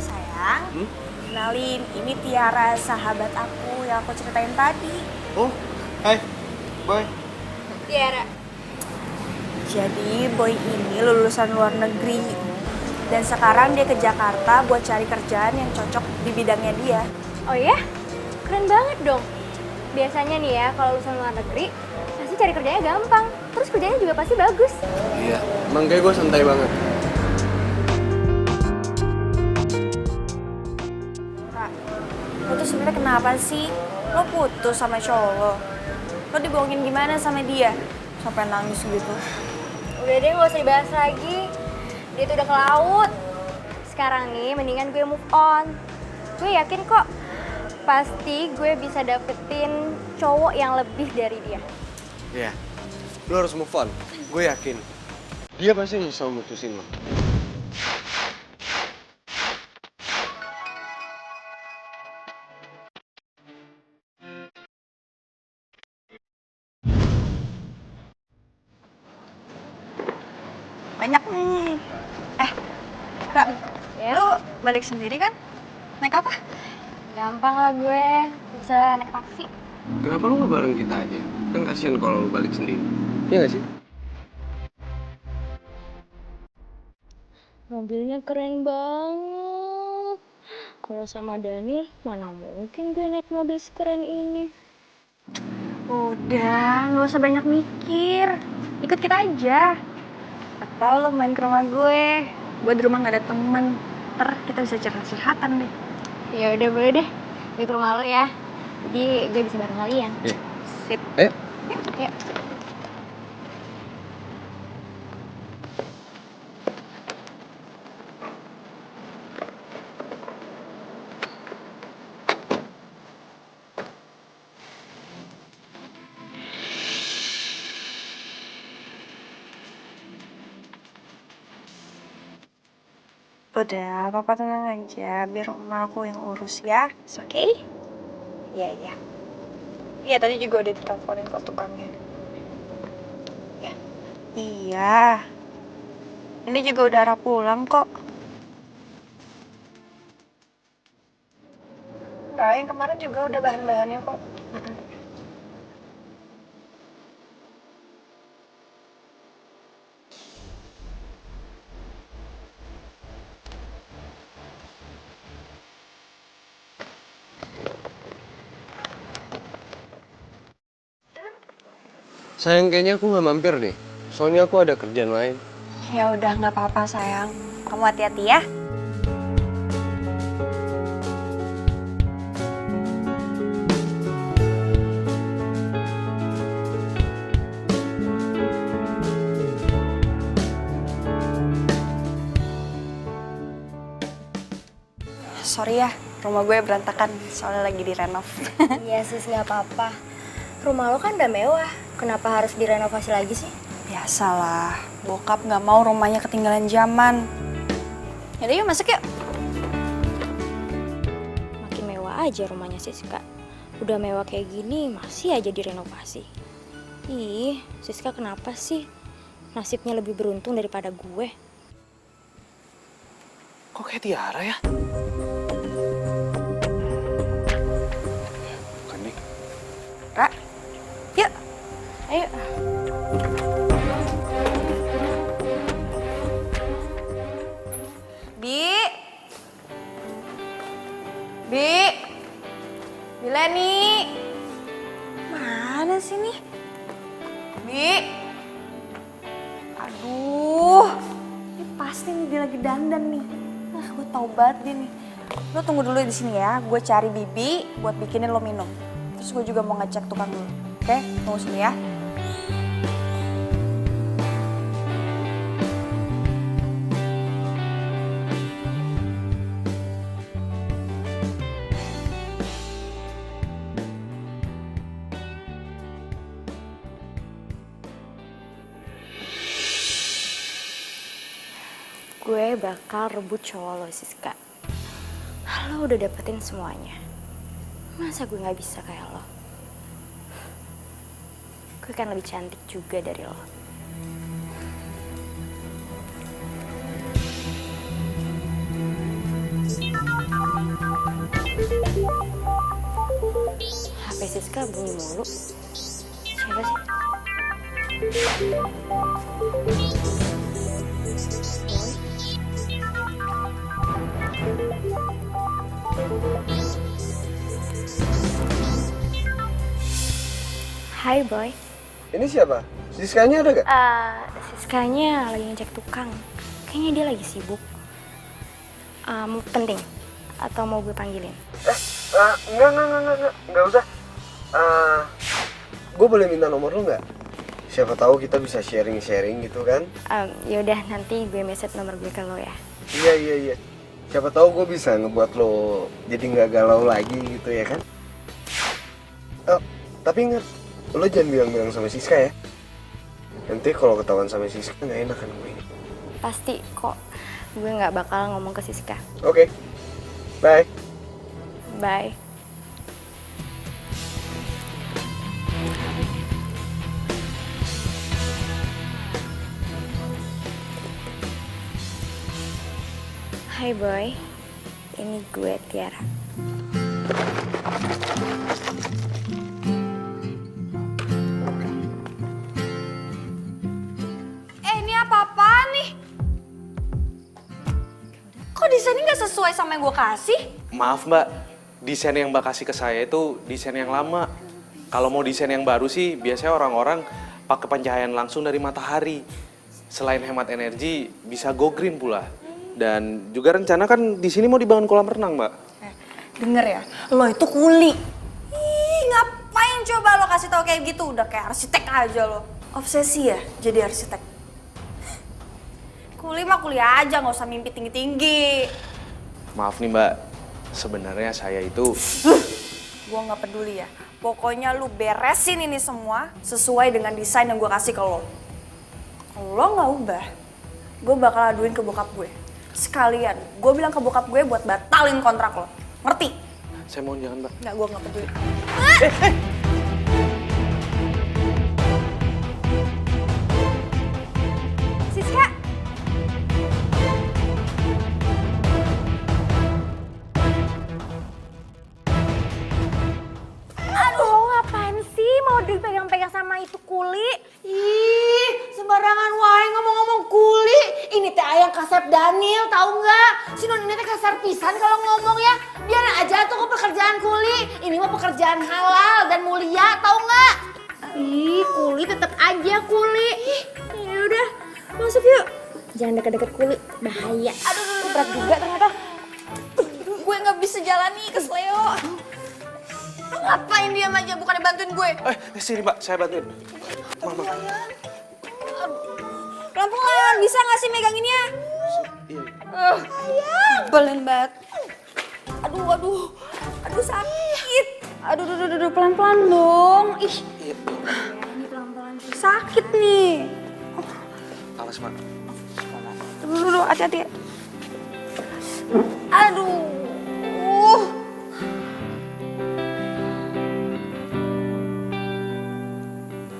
Sayang, kenalin, ini Tiara, sahabat aku yang aku ceritain tadi. Oh, hai, boy. Tiara. Jadi Boy ini lulusan luar negeri dan sekarang dia ke Jakarta buat cari kerjaan yang cocok di bidangnya dia. Oh ya? Keren banget dong. Biasanya nih ya, kalau lulusan luar negeri, pasti cari kerjanya gampang. Terus kerjanya juga pasti bagus. Iya, emang kayak gue santai banget. Kak, lo tuh sebenarnya kenapa sih? Lo putus sama cowok lo? Lo dibohongin gimana sama dia? Sampai nangis gitu. Udah deh, gak usah dibahas lagi. Dia tuh udah ke laut. Sekarang nih, mendingan gue move on. Gue yakin kok, pasti gue bisa dapetin cowok yang lebih dari dia. Iya, lo harus move on. Gue yakin. Dia pasti nyesel mutusin lo. Banyak nih. Kak, Ya? lo balik sendiri kan? Naik apa? Gampang lah gue, bisa naik taksi. Kenapa lo gak bareng kita aja? Kan kasihan kalau lo balik sendiri. Iya gak sih? Mobilnya keren banget. Kalau sama Dani, mana mungkin gue naik mobil sekeren ini. Udah, nggak usah banyak mikir. Ikut kita aja. Atau lo main ke rumah gue. Gue di rumah nggak ada temen. Ntar kita bisa curhat-curhatan deh. Ya udah boleh deh, gue ke rumah lo ya. Jadi gue bisa bareng kalian. Iya. Sip. Ayo. Yuk. Udah, papa tenang aja. Biar rumah aku yang urus ya. It's okay? Iya, iya. Iya, tadi juga udah diteleponin kok tukangnya. Ya. Iya. Ini juga udah arah pulang kok. Nah, yang kemarin juga udah bahan-bahannya kok. Sayang, kayaknya aku gak mampir deh. Soalnya aku ada kerjaan lain. Ya udah, nggak apa-apa sayang. Kamu hati-hati ya. Sorry ya, rumah gue berantakan soalnya lagi direnov. Iya sis, nggak apa-apa. Rumah lo kan udah mewah, kenapa harus direnovasi lagi sih? Biasalah, bokap nggak mau rumahnya ketinggalan zaman. Yaudah yuk masuk yuk. Makin mewah aja rumahnya Siska. Udah mewah kayak gini, masih aja direnovasi. Ih, Siska kenapa sih? Nasibnya lebih beruntung daripada gue. Kok kayak Tiara ya? Bukan nih. Ra, yuk. Ayo. Bi Leni. Mana sih nih? Bi. Aduh. Ini pasti nih dia lagi dandan nih. Gue tau banget dia nih. Lo tunggu dulu di sini ya. Gue cari Bibi buat bikinin lo minum. Terus gue juga mau ngecek tukang dulu. Oke? Tunggu sini ya. gue bakal rebut cowok lo, Siska. Lo udah dapetin semuanya. Masa gue gak bisa kayak lo? Gue kan lebih cantik juga dari lo. HP Siska bunyi mulu. Siapa sih? Boy? Hai Boy. Ini siapa? Siskanya ada gak? Siskanya lagi ngecek tukang. Kayaknya dia lagi sibuk. Penting? Atau mau gue panggilin? Enggak usah. Gue boleh minta nomor lu nggak? Siapa tahu kita bisa sharing gitu kan? Yaudah, nanti gue message nomor gue ke lo ya. Iya. Siapa tahu gue bisa ngebuat lo jadi nggak galau lagi gitu ya kan? Tapi ingat, lo jangan bilang-bilang sama Siska ya. Nanti kalau ketahuan sama Siska nggak enak kan gue. Pasti kok, gue nggak bakal ngomong ke Siska. Oke. Bye. Bye. Hai Boy, ini gue Tiara. Ini apa-apaan nih? Kok desainnya nggak sesuai sama yang gue kasih? Maaf mbak, desain yang mbak kasih ke saya itu desain yang lama. Kalau mau desain yang baru sih, biasanya orang-orang pakai pencahayaan langsung dari matahari. Selain hemat energi, bisa go green pula. Dan juga rencana kan di sini mau dibangun kolam renang, Mbak. Denger ya, lo itu kuli. Ih, ngapain coba lo kasih tau kayak gitu? Udah kayak arsitek aja lo. Obsesi ya jadi arsitek. Kuli mah kuliah aja, nggak usah mimpi tinggi-tinggi. Maaf nih, Mbak. Sebenarnya saya itu... Gue nggak peduli ya. Pokoknya lu beresin ini semua sesuai dengan desain yang gue kasih ke lo. Kalau lo nggak ubah, gue bakal aduin ke bokap gue. Sekalian, gue bilang ke bokap gue buat batalin kontrak lo. Ngerti? Saya mohon jangan, Mbak. Nggak, gue nggak peduli. Siska! Aduh, lo ngapain sih mau dipegang-pegang sama itu kuli? Ih, sembarangan wae ngomong-ngomong kuli. Ini teh ayang kasep Daniel, tahu nggak? Si non ini teh kasar pisan kalau ngomong ya. Biarin aja tuh ke pekerjaan kuli. Ini mah pekerjaan halal dan mulia, tahu nggak? Ih, kuli tetap aja kuli. Ya udah, masuk yuk. Jangan deket-deket kuli, bahaya. Aduh, berat juga ternyata. Gue nggak bisa jalan nih ke Sleo. Lo ngapain diam aja, bukannya bantuin gue? Sini, Mbak. Saya bantuin. Mama. Pelan-pelan, bisa nggak sih meganginnya? Belen banget. Aduh, sakit. Aduh, pelan-pelan dong. Ih, ini pelan-pelan. Sakit nih. Awas, Mbak. Dulu, hati-hati. Aduh.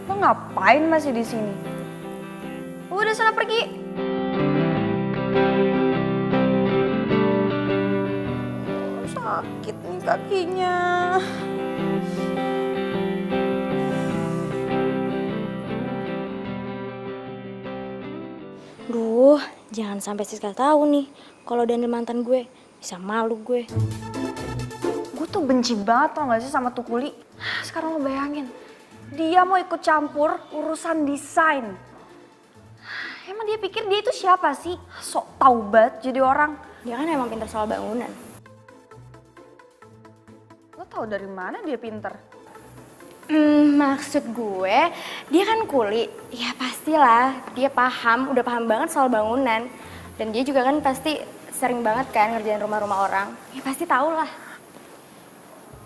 Lo ngapain masih di sini? Udah sana pergi. Sakit nih kakinya. Duh, jangan sampai Siska tahu nih kalau Daniel mantan gue. Bisa malu gue. Gue tuh benci banget tau gak sih sama tuh kuli. Sekarang lo bayangin, dia mau ikut campur urusan desain. Emang dia pikir dia itu siapa sih? Sok tau banget jadi orang. Dia kan emang pintar soal bangunan. Lo tau dari mana dia pinter? Maksud gue, dia kan kuli. Ya pastilah, dia udah paham banget soal bangunan. Dan dia juga kan pasti sering banget kan ngerjain rumah-rumah orang. Ya pasti tau lah.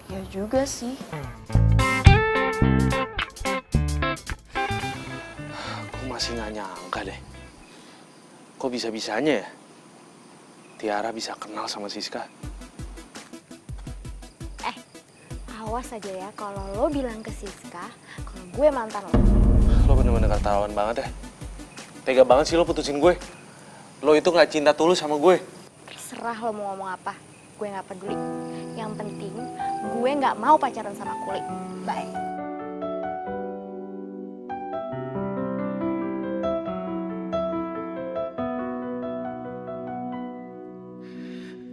Ya juga sih. Aku masih nggak nyangka deh. Kok bisa-bisanya ya? Tiara bisa kenal sama Siska. Awas aja ya kalau lo bilang ke Siska kalau gue mantan lo. Lo bener-bener keterlaluan banget ya. Tega banget sih lo putusin gue. Lo itu gak cinta tulus sama gue. Terserah lo mau ngomong apa, gue gak peduli. Yang penting gue gak mau pacaran sama Kuli. Bye.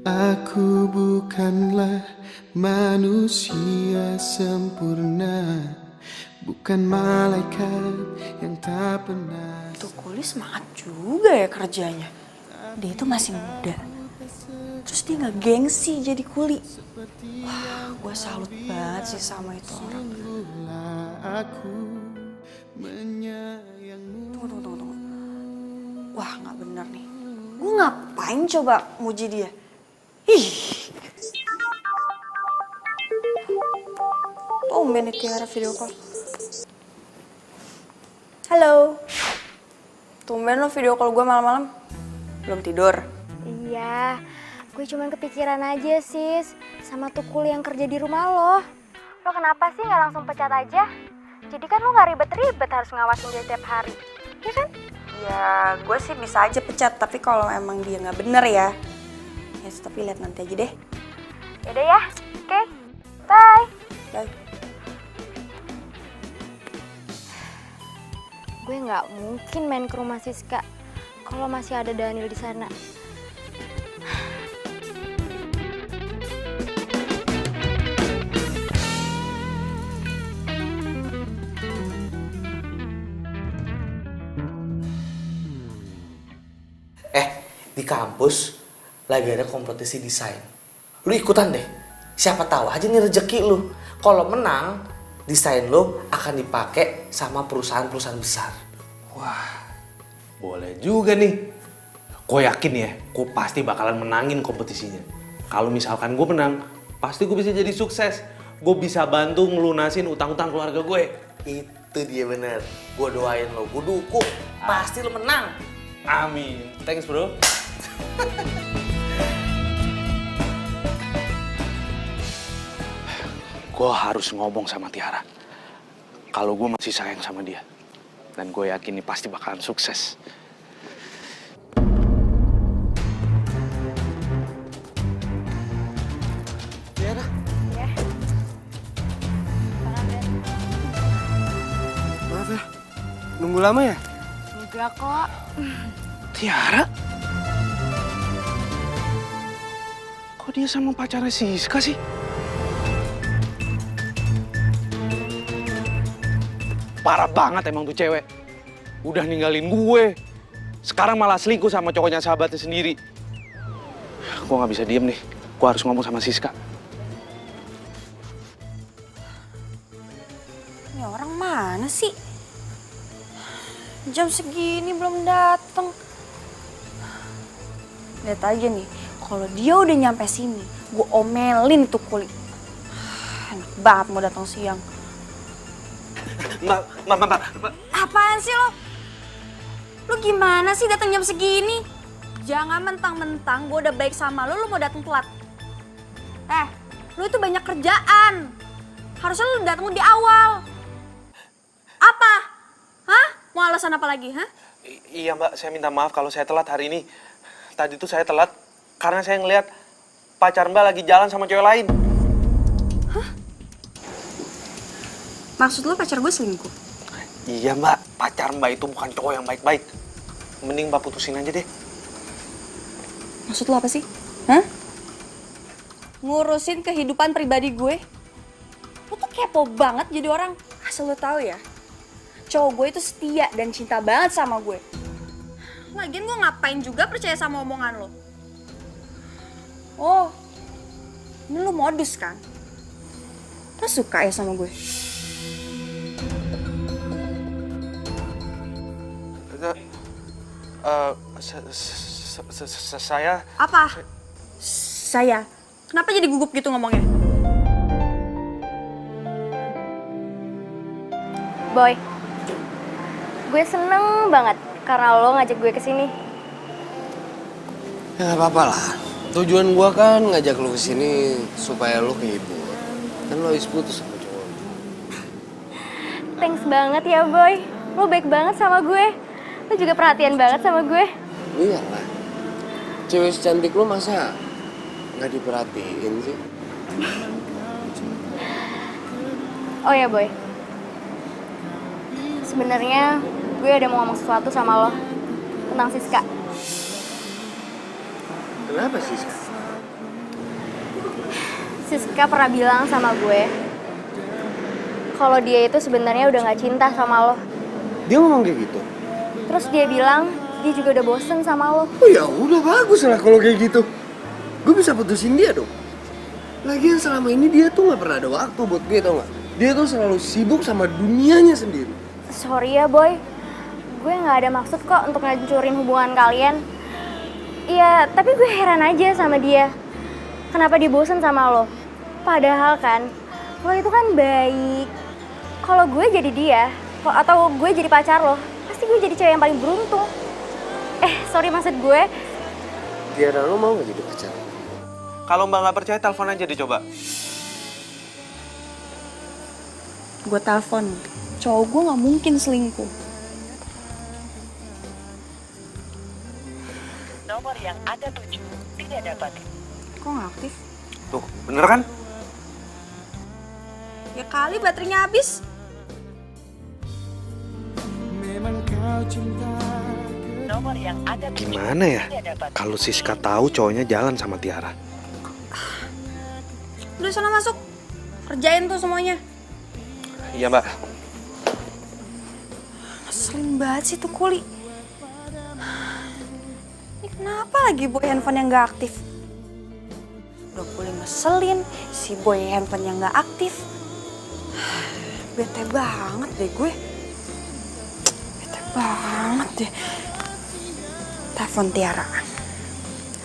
Aku bukanlah manusia sempurna, bukan malaikat yang tak pernah. Tuh Kuli semangat juga ya kerjanya. Dia itu masih muda. Terus dia nggak gengsi jadi kuli. Wah, gue salut banget sih sama itu orang. Aku menyayangmu. Tunggu. Wah, nggak bener nih. Gue ngapain coba muji dia? Ih. Tumben nih Tiara video call. Halo. Tumben lo video call gue malam-malam. Belum tidur? Iya, gue cuman kepikiran aja sis sama tuh Kuli yang kerja di rumah lo. Lo kenapa sih gak langsung pecat aja? Jadi kan lo gak ribet-ribet harus ngawasin dia tiap hari, ya kan? Ya, gue sih bisa aja pecat, tapi kalau emang dia nggak bener ya, tapi lihat nanti aja deh. Yaudah ya, oke, bye. Bye. Gue nggak mungkin main ke rumah Siska kalau masih ada Daniel di sana. Di kampus lagi ada kompetisi desain. Lu ikutan deh. Siapa tahu aja nih rezeki lu. Kalau menang, desain lu akan dipakai sama perusahaan-perusahaan besar. Wah, boleh juga nih. Gue yakin ya, gue pasti bakalan menangin kompetisinya. Kalau misalkan gue menang, pasti gue bisa jadi sukses. Gue bisa bantu ngelunasin utang-utang keluarga gue. Itu dia bener. Gue doain lo, gue dukung. Pasti lu menang. Amin. Thanks bro. Gue harus ngomong sama Tiara. Kalau gue masih sayang sama dia. Dan gue yakin ini pasti bakalan sukses. Tiara. Ya. Maaf ya, nunggu lama ya? Enggak kok. Tiara? Kok dia sama pacarnya Siska sih? Parah banget emang tuh cewek. Udah ninggalin gue. Sekarang malah selingkuh sama cowoknya sahabatnya sendiri. Gue gak bisa diem nih. Gue harus ngomong sama Siska. Ini orang mana sih? Jam segini belum datang. Lihat aja nih, kalau dia udah nyampe sini, gue omelin tuh Kuli. Enak banget mau datang siang. Mbak. Apaan sih lo? Lo gimana sih datang jam segini? Jangan mentang-mentang gue udah baik sama lo mau datang telat. Lo itu banyak kerjaan. Harusnya lo datang di awal. Apa? Hah? Mau alasan apa lagi, hah? Iya mbak, saya minta maaf kalau saya telat hari ini. Tadi tuh saya telat karena saya ngeliat pacar mbak lagi jalan sama cewek lain. Maksud lo pacar gue selingkuh? Iya mbak, pacar mbak itu bukan cowok yang baik-baik. Mending mbak putusin aja deh. Maksud lo apa sih? Hah? Ngurusin kehidupan pribadi gue? Lo tuh kepo banget jadi orang. Asal lo tahu ya, cowok gue itu setia dan cinta banget sama gue. Lagian gue ngapain juga percaya sama omongan lo? Oh, ini lo modus kan? Lo suka ya sama gue? Saya... Apa? Saya? Kenapa jadi gugup gitu ngomongnya? Boy, gue seneng banget karena lo ngajak gue ke sini. Ya nggak apa-apa lah. Tujuan gua kan ngajak lu kesini supaya lu kehibur. Kan lu habis putus sama cowok. Thanks banget ya Boy. Lo baik banget sama gue. Lo juga perhatian banget sama gue. Iya lah. Cewek secantik lu masa nggak diperhatiin sih? Oh ya Boy. Sebenarnya gue ada mau ngomong sesuatu sama lo tentang Siska. Kenapa sih? Siska pernah bilang sama gue kalau dia itu sebenarnya udah nggak cinta sama lo. Dia ngomong kayak gitu? Terus dia bilang dia juga udah bosen sama lo. Oh ya udah bagus lah kalau kayak gitu. Gue bisa putusin dia dong. Lagian selama ini dia tuh nggak pernah ada waktu buat gue, tau nggak? Dia tuh selalu sibuk sama dunianya sendiri. Sorry ya Boy, gue nggak ada maksud kok untuk ngancurin hubungan kalian. Iya, tapi gue heran aja sama dia. Kenapa dia bosen sama lo? Padahal kan, lo itu kan baik. Kalau gue jadi dia, atau gue jadi pacar lo, pasti gue jadi cewek yang paling beruntung. Sorry maksud gue. Tiara, lo mau gak jadi pacar? Kalau Mbak nggak percaya, telepon aja dicoba. Gue telepon. Cowok gue nggak mungkin selingkuh. Nomor yang Anda tuju tidak dapat. Kok nggak aktif? Tuh, bener kan? Ya kali baterainya habis. Memang kau cinta. Nomor yang Anda tuju Gimana ya tidak dapat. kalau Siska tahu cowoknya jalan sama Tiara? Udah sana masuk. Kerjain tuh semuanya. Iya Mbak. Ngeselin banget sih tuh Kuli. Ini kenapa lagi Boy handphone yang gak aktif? Udah Kuli ngeselin, si Boy handphone yang gak aktif. Bete banget deh gue. Bete banget deh. Telepon Tiara.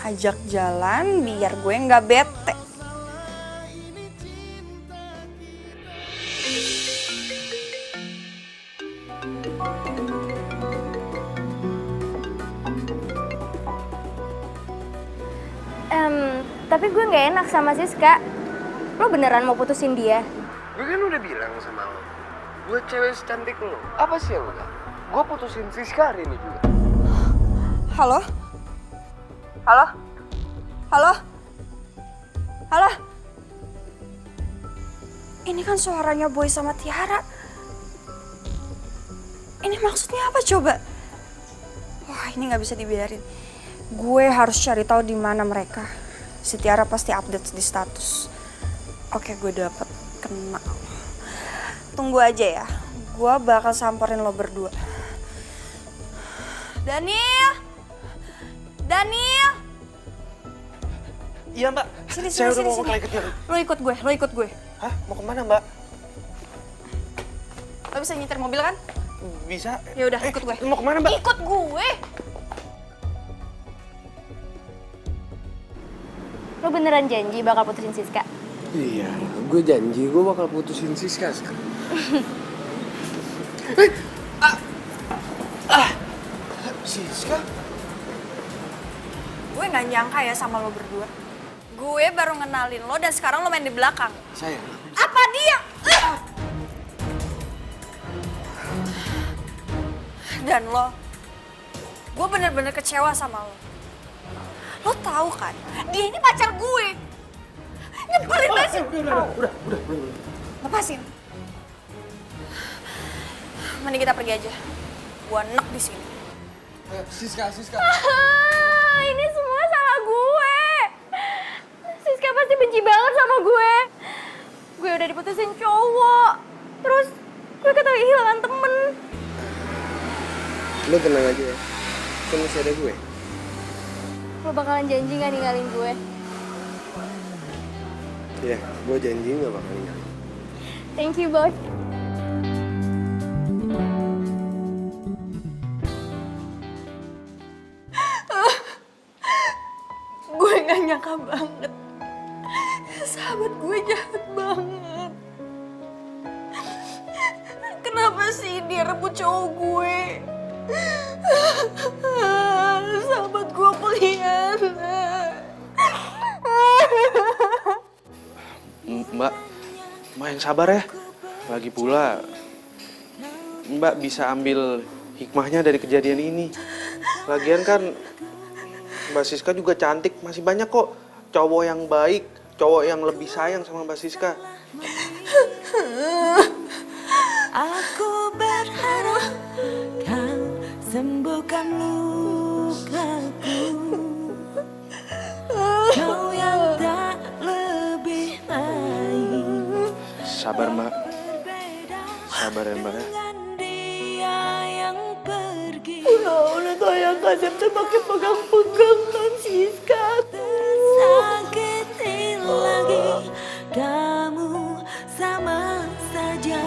Ajak jalan biar gue gak bete. Tapi gue nggak enak sama Siska. Lo beneran mau putusin dia? Gue kan udah bilang sama lo. Gue cewek secantik lo. Apa sih yang enggak? Gue putusin Siska hari ini juga. Halo? Halo? Halo? Halo? Ini kan suaranya Boy sama Tiara. Ini maksudnya apa coba? Wah, ini nggak bisa dibiarin. Gue harus cari tahu di mana mereka. Si Tiara pasti update di status. Oke, gue dapet kena. Tunggu aja ya. Gue bakal samperin lo berdua. Daniel! Daniel! Iya Mbak, Sini, saya udah sini, mau sini. ke Tiara. Lo ikut gue. Hah? Mau kemana Mbak? Lo bisa nyetir mobil kan? Bisa? Ya udah, ikut gue. Mau kemana Mbak? Ikut gue. Lo beneran janji bakal putusin Siska? Iya, gue janji gue bakal putusin Siska sekarang. Siska? Gue gak nyangka ya sama lo berdua. Gue baru ngenalin lo dan sekarang lo main di belakang. Sayang. Apa dia? Dan lo, gue bener-bener kecewa sama lo. Lo tahu kan, dia ini pacar gue. Nyebelin banget sih. Udah. Lepasin. Mending kita pergi aja. Gue enak di sini. Siska. Ini semua salah gue. Siska pasti benci banget sama gue. Gue udah diputusin cowok. Terus gue kehilangan temen. Lo tenang aja ya. Kan masih ada gue. Lo bakalan janji gak ninggalin gue? Iya, gue janji gak bakal ninggalin. Thank you, Boy. Gue gak nyangka banget. Sahabat gue jahat banget. Kenapa sih dia rebut cowok gue? Sahabat gue pengkhianat. Mbak, Mbak yang sabar ya. Lagi pula, Mbak bisa ambil hikmahnya dari kejadian ini. Lagian kan, Mbak Siska juga cantik, masih banyak kok cowok yang baik, cowok yang lebih sayang sama Mbak Siska. Aku berharap kau sembuhkan lukaku. Kau yang tak lebih baik. Sabar Mbak. Sabar ya Mbak ya. Dia yang pergi. Udah sayang kasih pakai pegang-pegang non Siska. Sakiti lagi kamu sama saja.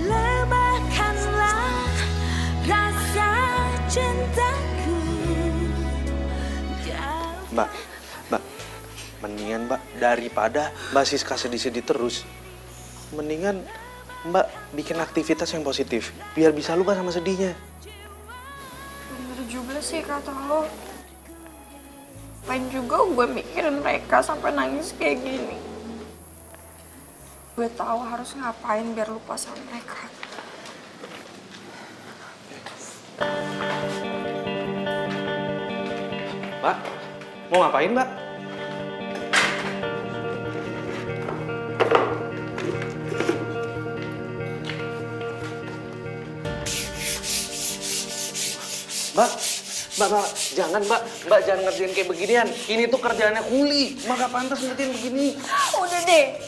Lemahkanlah rasa cintaku. Mbak, mendingan Mbak daripada Mbak Siska sedih-sedih terus, mendingan Mbak bikin aktivitas yang positif, biar bisa lupa sama sedihnya. Bener juga sih kata lo. Lain juga gue mikirin mereka sampai nangis kayak gini. Gue tahu harus ngapain biar lupa sama mereka. Mbak, mau ngapain Mbak? Mbak, jangan Mbak jangan ngerjain kayak beginian. Ini tuh kerjaannya kuli, Mbak gak pantas ngerjain begini. Udah deh,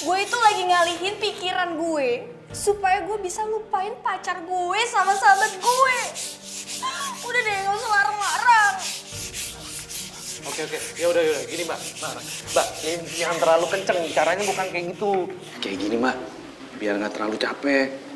gue itu lagi ngalihin pikiran gue supaya gue bisa lupain pacar gue sama sahabat gue. Udah deh, gak usah larang-larang. Oke, ya udah gini Mbak, ini jangan terlalu kenceng, caranya bukan kayak gitu. Kayak gini Mbak, biar nggak terlalu capek.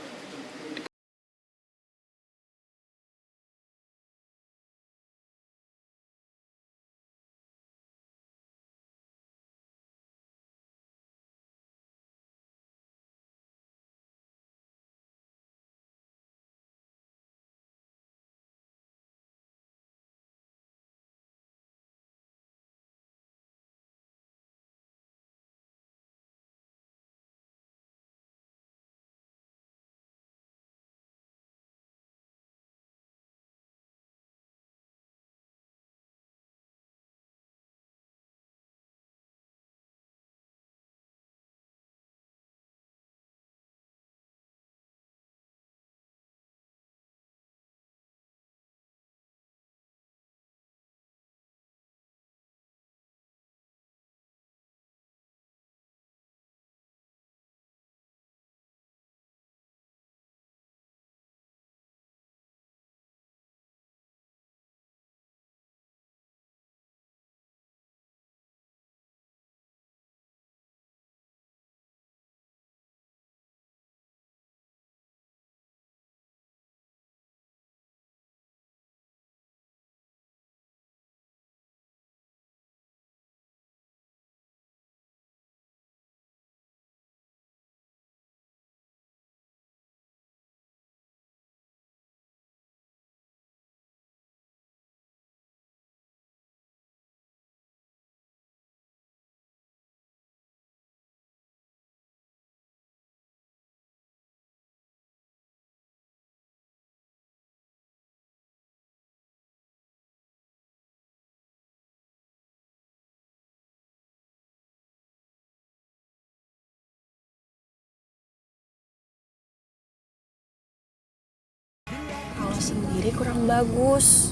Kalau sendiri kurang bagus.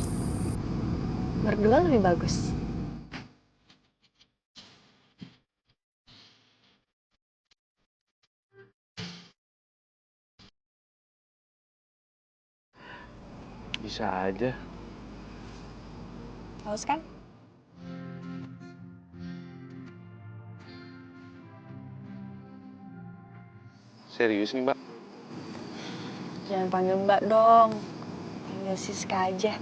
Berdua lebih bagus. Bisa aja. Haus kan? Serius nih Mbak? Jangan panggil Mbak dong. Panggil Siska aja.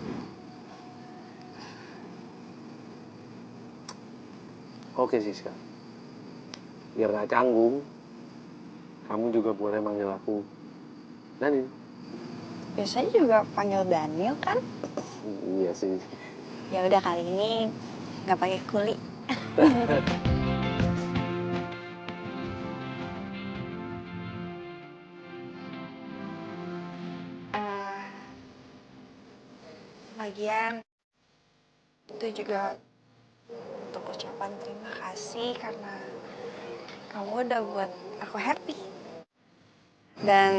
Oke Siska. Biar gak canggung, kamu juga boleh manggil aku Daniel. Biasanya juga panggil Daniel kan? Iya sih. Ya udah kali ini nggak pakai kuli. Lagian itu juga untuk ucapan terima kasih karena kamu udah buat aku happy. Dan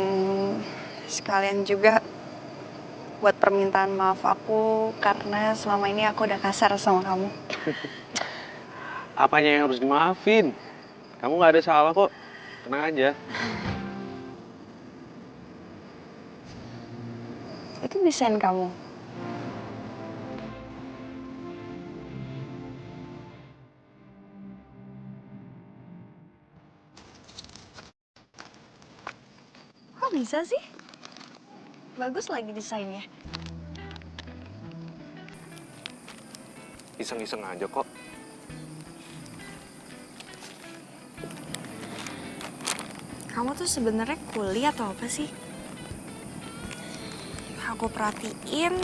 sekalian juga buat permintaan maaf aku karena selama ini aku udah kasar sama kamu. Apanya yang harus dimaafin? Kamu nggak ada salah kok. Tenang aja. Itu desain kamu. Kok bisa sih? Bagus lagi desainnya. Iseng-iseng aja kok. Kamu tuh sebenarnya kuli atau apa sih? Aku perhatiin,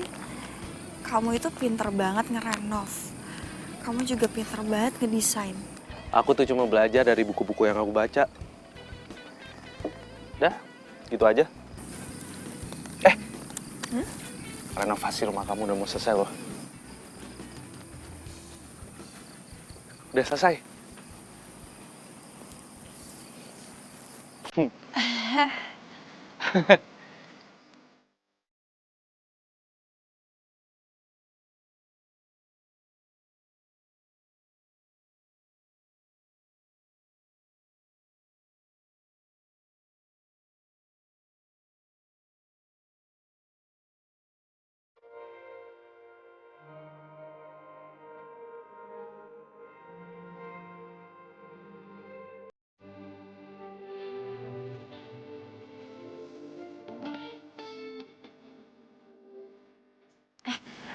kamu itu pinter banget ngerenov. Kamu juga pinter banget ngedesain. Aku tuh cuma belajar dari buku-buku yang aku baca. Dah, gitu aja. Renovasi rumah kamu udah mau selesai loh. Udah selesai.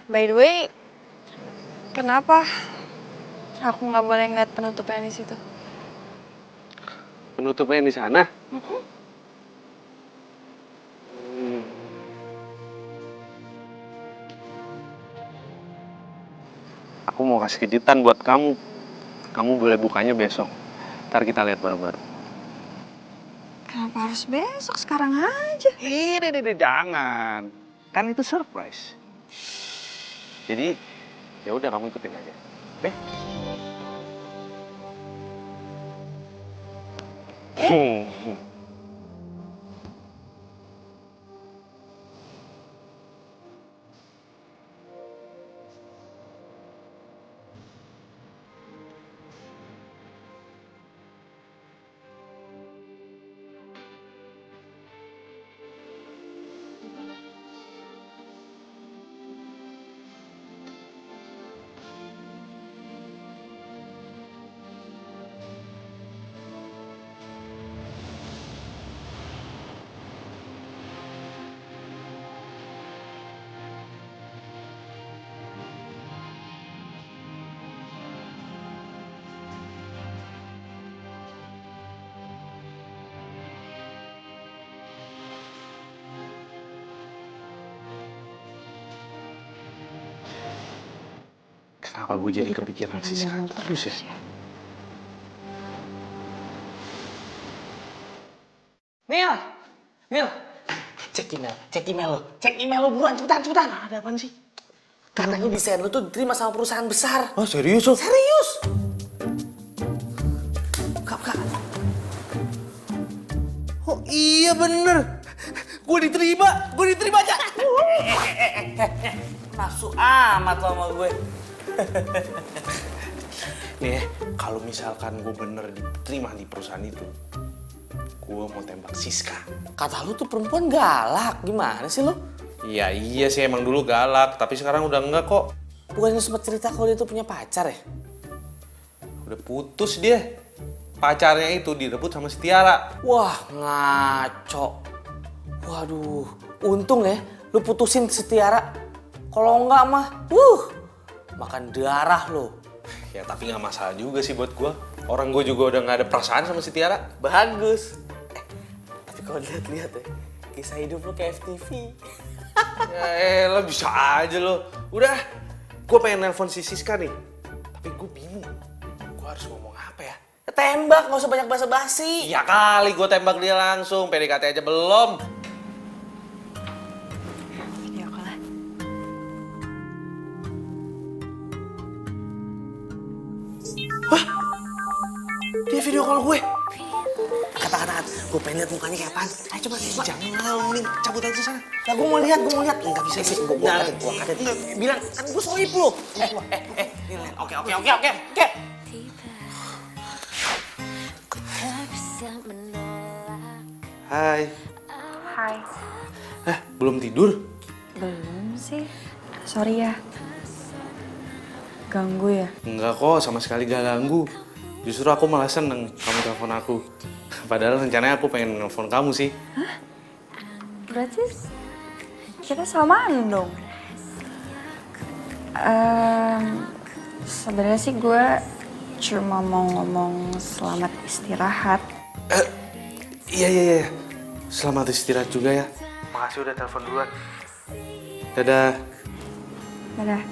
By the way, kenapa aku nggak boleh ngeliat penutupnya di situ? Penutupnya di sana. Aku mau kasih kejutan buat kamu. Kamu boleh bukanya besok. Ntar kita lihat bareng-bareng. Kenapa harus besok? Sekarang aja. Ini jangan. Kan itu surprise. Jadi, ya udah kamu ikutin aja. Oke? Kenapa gue jadi kepikiran Siska terus ya? Mil, cek email lo buruan, cepetan. Ada apaan sih? Katanya desain lo tuh diterima sama perusahaan besar. Oh serius lo? Serius? Kak. Oh iya bener. Gue diterima aja. Nafsu amat lo sama gue. Nih, kalau misalkan gue bener diterima di perusahaan itu, gue mau tembak Siska. Kata lu tuh perempuan galak, gimana sih lo? Iya sih emang dulu galak, tapi sekarang udah enggak kok. Bukannya sempat cerita kalau dia tuh punya pacar ya? Udah putus dia. Pacarnya itu direbut sama si Tiara. Wah, ngaco. Waduh, untung ya lu putusin si Tiara. Kalau enggak mah, makan darah lo. Ya tapi nggak masalah juga sih buat gue. Orang gue juga udah nggak ada perasaan sama si Tiara. Bagus. Tapi kalau lihat-lihat ya, kisah hidup lo kayak FTV. Ya lo bisa aja lo. Udah, gue pengen nelpon si Siska nih. Tapi gue bingung. harus ngomong apa ya? Ya, tembak, nggak usah banyak basa-basi. Ya kali gue tembak dia langsung, PDKT aja belum. Video call lah. Dia video call gue. Kata-kata, gue pengen lihat mukanya kayak apaan. Ayo coba, coba. Jangan lah, mending cabut aja sana. Lah gue mau lihat, Enggak bisa sih, Gue angkatin, gue angkatin. Bilang, kan gue sohib lu. Ini lihat. Oke. Ku tak bisa menolak. Hai. Hai. Belum tidur? Belum sih. Sorry ya. Ganggu ya? Enggak kok, sama sekali gak ganggu. Justru aku malah seneng kamu telepon aku. Padahal rencananya aku pengen nelfon kamu sih. Berarti kita samaan dong. Sebenarnya sih gue cuma mau ngomong selamat istirahat. Iya. Selamat istirahat juga ya. Makasih udah telepon duluan. Dadah. Dadah.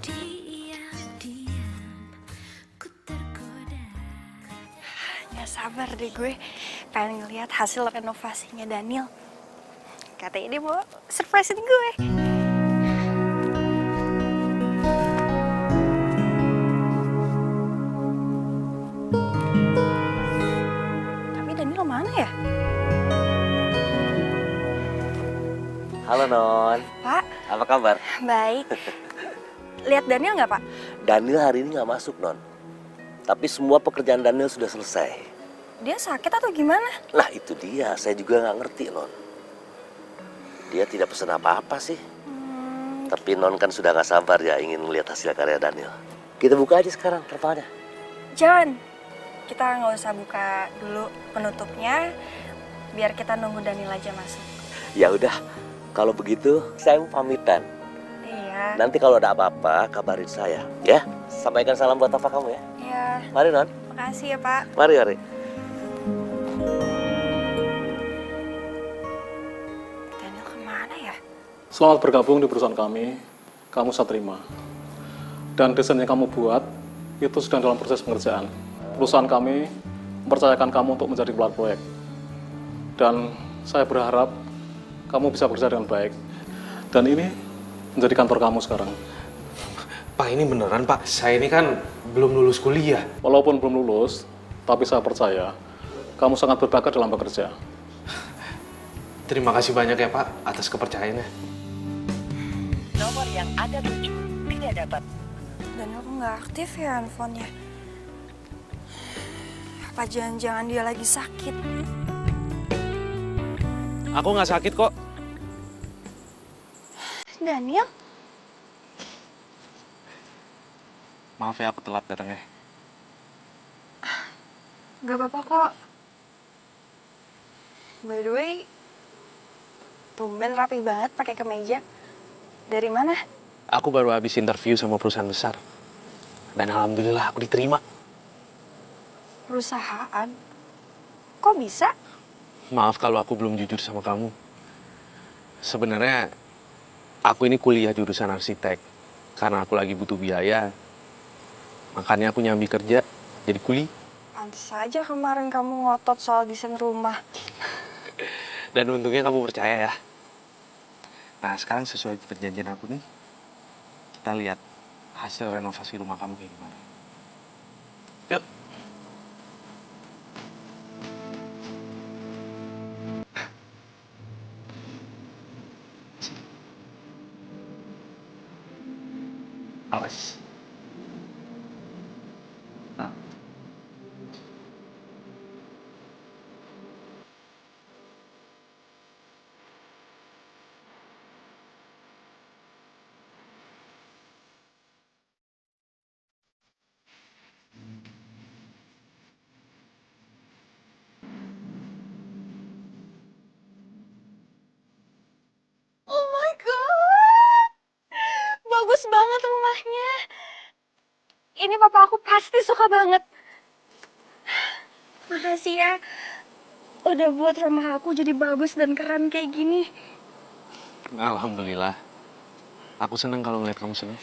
Diam-diam ku tergoda. Gak sabar deh gue pengen ngeliat hasil renovasinya Daniel. Katanya dia mau surprisein gue. Tapi Daniel mana ya? Halo Non, Pak, apa kabar? baik. Lihat Daniel nggak Pak? Daniel hari ini nggak masuk Non. Tapi semua pekerjaan Daniel sudah selesai. Dia sakit atau gimana? Nah itu dia, saya juga nggak ngerti Non. Dia tidak pesan apa-apa sih. Tapi Non kan sudah nggak sabar ya ingin melihat hasil karya Daniel. Kita buka aja sekarang terpalnya. Jangan. Kita nggak usah buka dulu penutupnya. Biar kita nunggu Daniel aja masuk. Ya udah, kalau begitu saya mau pamitan. Iya. Nanti kalau ada apa-apa kabarin saya, ya. Sampaikan salam buat apa kamu ya. Iya. Mari Non. Makasih ya Pak. Mari. Daniel kemana ya? Selamat bergabung di perusahaan kami. Kamu saya terima. Dan desain yang kamu buat itu sedang dalam proses pengerjaan. Perusahaan kami mempercayakan kamu untuk menjadi kepala proyek. Dan saya berharap kamu bisa bekerja dengan baik. Dan ini menjadi kantor kamu sekarang. Pak, ini beneran Pak. Saya ini kan belum lulus kuliah. Walaupun belum lulus, tapi saya percaya kamu sangat berbakat dalam bekerja. Terima kasih banyak ya Pak atas kepercayaannya. Nomor yang Anda tuju tidak dapat. Daniel kok nggak aktif ya handphonenya? Apa jangan-jangan dia lagi sakit? Aku nggak sakit kok. Daniel? Maaf ya aku telat datangnya. Gak apa-apa kok. By the way, tumben rapi banget pakai kemeja. Dari mana? Aku baru habis interview sama perusahaan besar. Dan alhamdulillah aku diterima. Perusahaan? Kok bisa? Maaf kalau aku belum jujur sama kamu. Sebenarnya aku ini kuliah jurusan arsitek. Karena aku lagi butuh biaya. Makanya aku nyambi kerja jadi kuli. Pantes aja kemarin kamu ngotot soal desain rumah. Dan untungnya kamu percaya ya. Nah sekarang sesuai perjanjian aku nih. Kita lihat hasil renovasi rumah kamu kayak gimana. Yuk. Awas. Nah. Oh my god! Bagus banget rumahnya. Ini papa aku pasti suka banget. Makasih ya. Udah buat rumah aku jadi bagus dan keren kayak gini. Alhamdulillah. Aku seneng kalau ngeliat kamu seneng.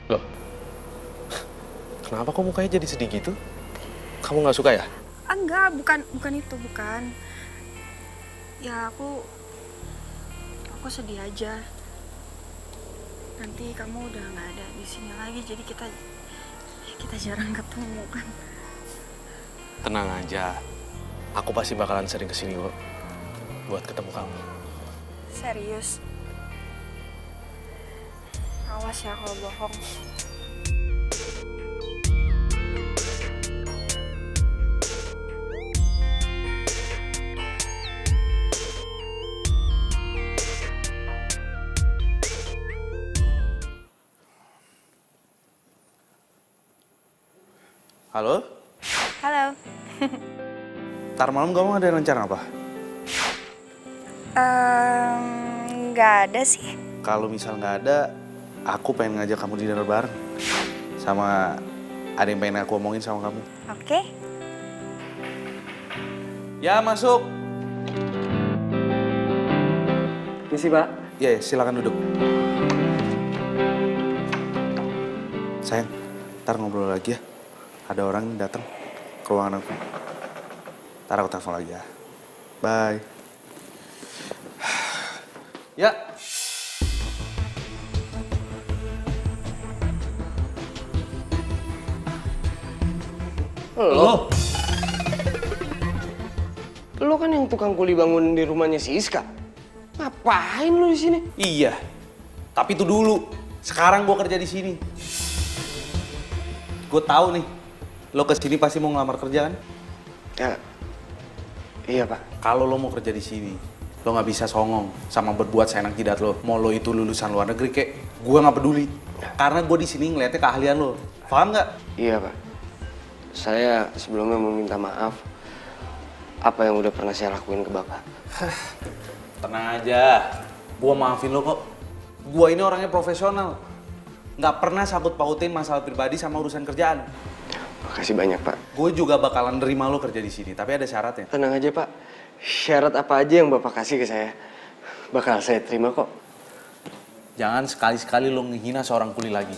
Loh, kenapa kok mukanya jadi sedih gitu? Kamu nggak suka ya? Enggak, bukan itu, bukan. Ya aku sedih aja. Nanti kamu udah nggak ada di sini lagi, jadi kita jarang ketemu kan. Tenang aja. Aku pasti bakalan sering kesini kok. Buat ketemu kamu. Serius. Awas ya kalau bohong. Halo? Halo. Ntar malam kamu ada rencana apa? Nggak ada sih. Kalau misal nggak ada, aku pengen ngajak kamu dinner bareng. Sama ada yang pengen aku omongin sama kamu. Oke. Ya, masuk. Misi, Pak. Ya, silakan duduk. Sayang, ntar ngobrol lagi ya. Ada orang datang ke ruangan aku. Ntar aku telepon lagi ya. Bye. Ya. Lo kan yang tukang kuli bangun di rumahnya si Iska. Ngapain lo di sini? Iya. Tapi itu dulu. Sekarang gue kerja di sini. Gue tahu nih, lo kesini pasti mau ngelamar kerja kan? Ya, iya Pak. Kalau lo mau kerja di sini, lo nggak bisa songong sama berbuat seenak jidat lo. Mau lo itu lulusan luar negeri kek, gue nggak peduli. Karena gue di sini ngeliatnya keahlian lo. Paham nggak? Iya Pak. Saya sebelumnya mau minta maaf apa yang udah pernah saya lakuin ke Bapak. Tenang aja, gue maafin lo kok. Gue ini orangnya profesional. Nggak pernah sangkut pautin masalah pribadi sama urusan kerjaan. Makasih banyak Pak. Gue juga bakalan nerima lo kerja di sini, tapi ada syaratnya. Tenang aja Pak. Syarat apa aja yang Bapak kasih ke saya, bakal saya terima kok. Jangan sekali-sekali lo ngehina seorang kuli lagi.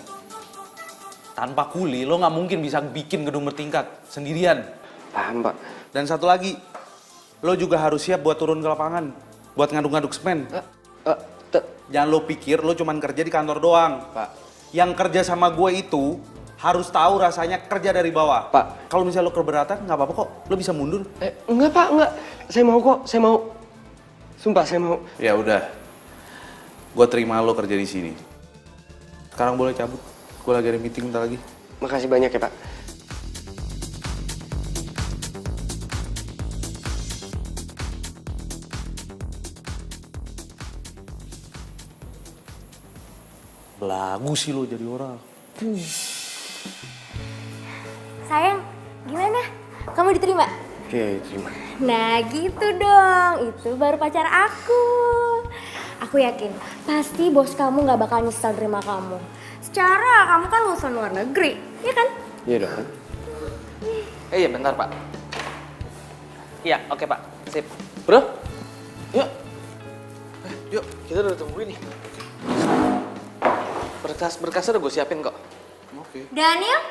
Tanpa kuli, lo nggak mungkin bisa bikin gedung bertingkat sendirian. Paham Pak. Dan satu lagi, lo juga harus siap buat turun ke lapangan, buat ngaduk-ngaduk semen. Jangan lo pikir lo cuman kerja di kantor doang, Pak. Yang kerja sama gue itu harus tahu rasanya kerja dari bawah. Pak. Kalau misalnya lo keberatan, nggak apa-apa kok. Lo bisa mundur. Enggak Pak, enggak. Saya mau kok, saya mau. Sumpah saya mau. Ya udah, gue terima lo kerja di sini. Sekarang boleh cabut. Gue lagi ada meeting bentar lagi. Makasih banyak ya Pak. Belagu sih lo jadi orang. Sayang, gimana? Kamu diterima? Oke, terima. Nah gitu dong, itu baru pacar aku. Aku yakin, pasti bos kamu gak bakal nyesel terima kamu. Secara kamu kan lulusan luar negeri, ya kan? Iya dong. Iya bentar Pak. Iya oke Pak, sip. Bro, yuk. Yuk, kita udah tungguin nih. Berkas-berkasnya udah gue siapin kok. Oke. Daniel,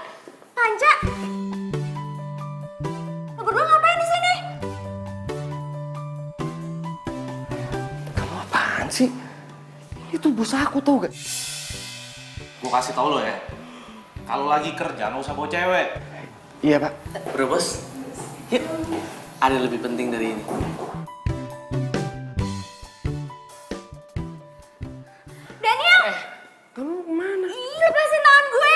Panca, lo berdua ngapain di sini? Kamu apaan sih? Itu bos aku tau gak? Gue kasih tau lo ya, kalau lagi kerja nggak usah bawa cewek. Iya Pak. Bro bos, yuk. Ada lebih penting dari ini. Daniel! Kamu kemana? Iya, lepasin tangan gue.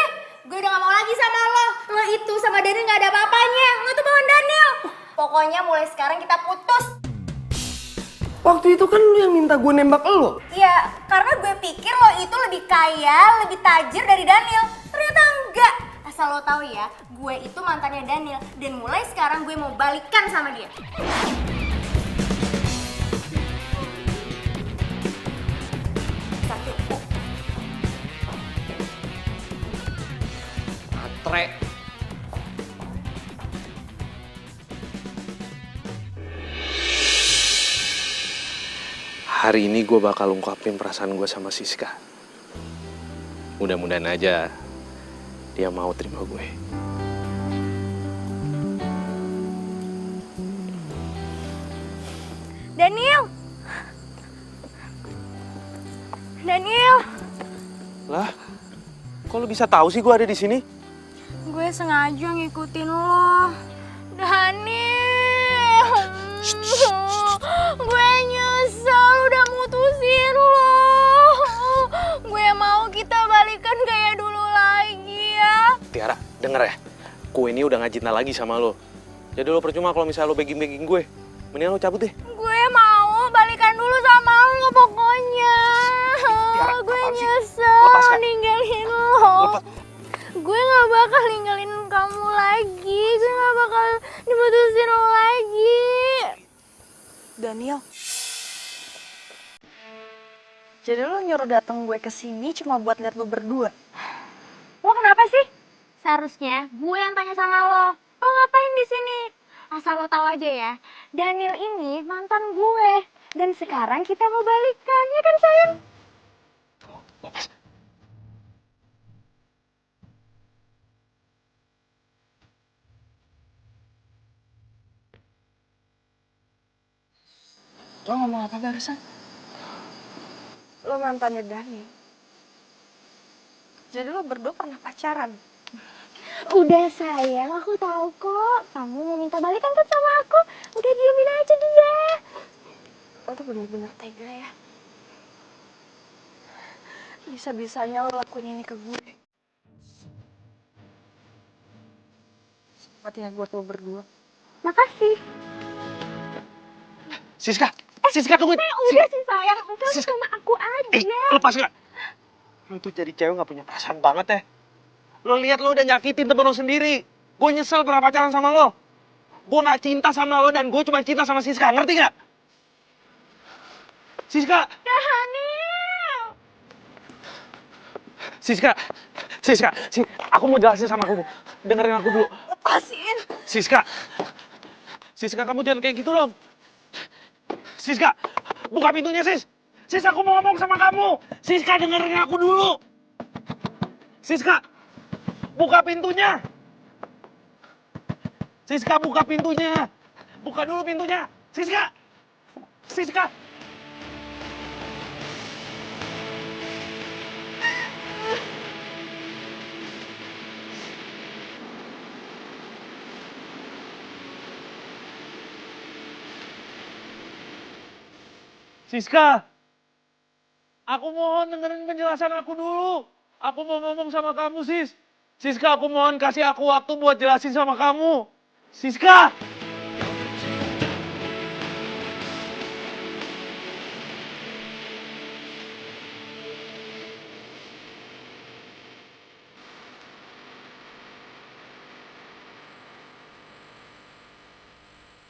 Gue udah gak mau lagi sama lo. Lo itu sama Daniel gak ada apa-apanya. Lo tuh bawa Daniel. Pokoknya mulai sekarang kita putus. Waktu itu kan lu yang minta gue nembak lo. Ya, karena gue pikir lo itu lebih kaya, lebih tajir dari Daniel. Ternyata enggak. Asal lo tahu ya, gue itu mantannya Daniel. Dan mulai sekarang gue mau balikan sama dia. Satu. Matre. hari ini gue bakal ungkapin perasaan gue sama Siska. Mudah-mudahan aja dia mau terima gue. Daniel! Daniel! Lah, kok lo bisa tahu sih gue ada di sini? Gue sengaja ngikutin lo. Daniel! Gue nyesel udah mutusin lo. Gue mau kita balikan kayak dulu lagi ya. Tiara, denger ya. Gue ini udah gak cinta lagi sama lo. Jadi lo percuma kalau misalnya lo begging-begging gue. Mendingan lo cabut deh. Gue mau balikan dulu sama lo pokoknya. Tiara, gue apaan sih? nyesel Lepaskan. ninggalin lo. Lepas. Gue gak bakal ninggalin kamu lagi. Gue gak bakal diputusin lo lagi. Daniel. Jadi lo nyuruh datang gue ke sini cuma buat lihat lo berdua. Lo kenapa sih? Seharusnya gue yang tanya sama lo. Lo ngapain di sini? Asal lo tahu aja ya, Daniel ini mantan gue. Dan sekarang kita mau balikan, ya kan sayang? Lo ngomong apa barusan? Lo mantannya Dani. Jadi lo berdua pernah pacaran? Udah sayang, aku tahu kok. Kamu mau minta balikan kan sama aku. Udah diemin aja dia. Lo tuh bener-bener tega ya. Bisa-bisanya lo lakuin ini ke gue. Sepertinya buat lo berdua. Makasih. Siska, Siska tunggu. Udah sih sayang, udah sama aku aja. Lepas gak? Lo tuh jadi cewek gak punya perasaan banget ya. Lo lihat lo udah nyakitin temen lo sendiri. Gue nyesel pernah pacaran sama lo. Gue gak cinta sama lo dan gue cuma cinta sama Siska, ngerti gak? Siska! Daniel! Siska, aku mau jelasin sama kamu. Dengerin aku dulu. Lepasin! Siska, kamu jangan kayak gitu dong. Siska, buka pintunya Sis. Sis, aku mau ngomong sama kamu. Siska, dengerin aku dulu. Siska, buka pintunya. Siska, buka pintunya. Buka dulu pintunya. Siska. Siska, aku mohon dengerin penjelasan aku dulu. Aku mau ngomong sama kamu, Sis. Siska, aku mohon kasih aku waktu buat jelasin sama kamu. Siska!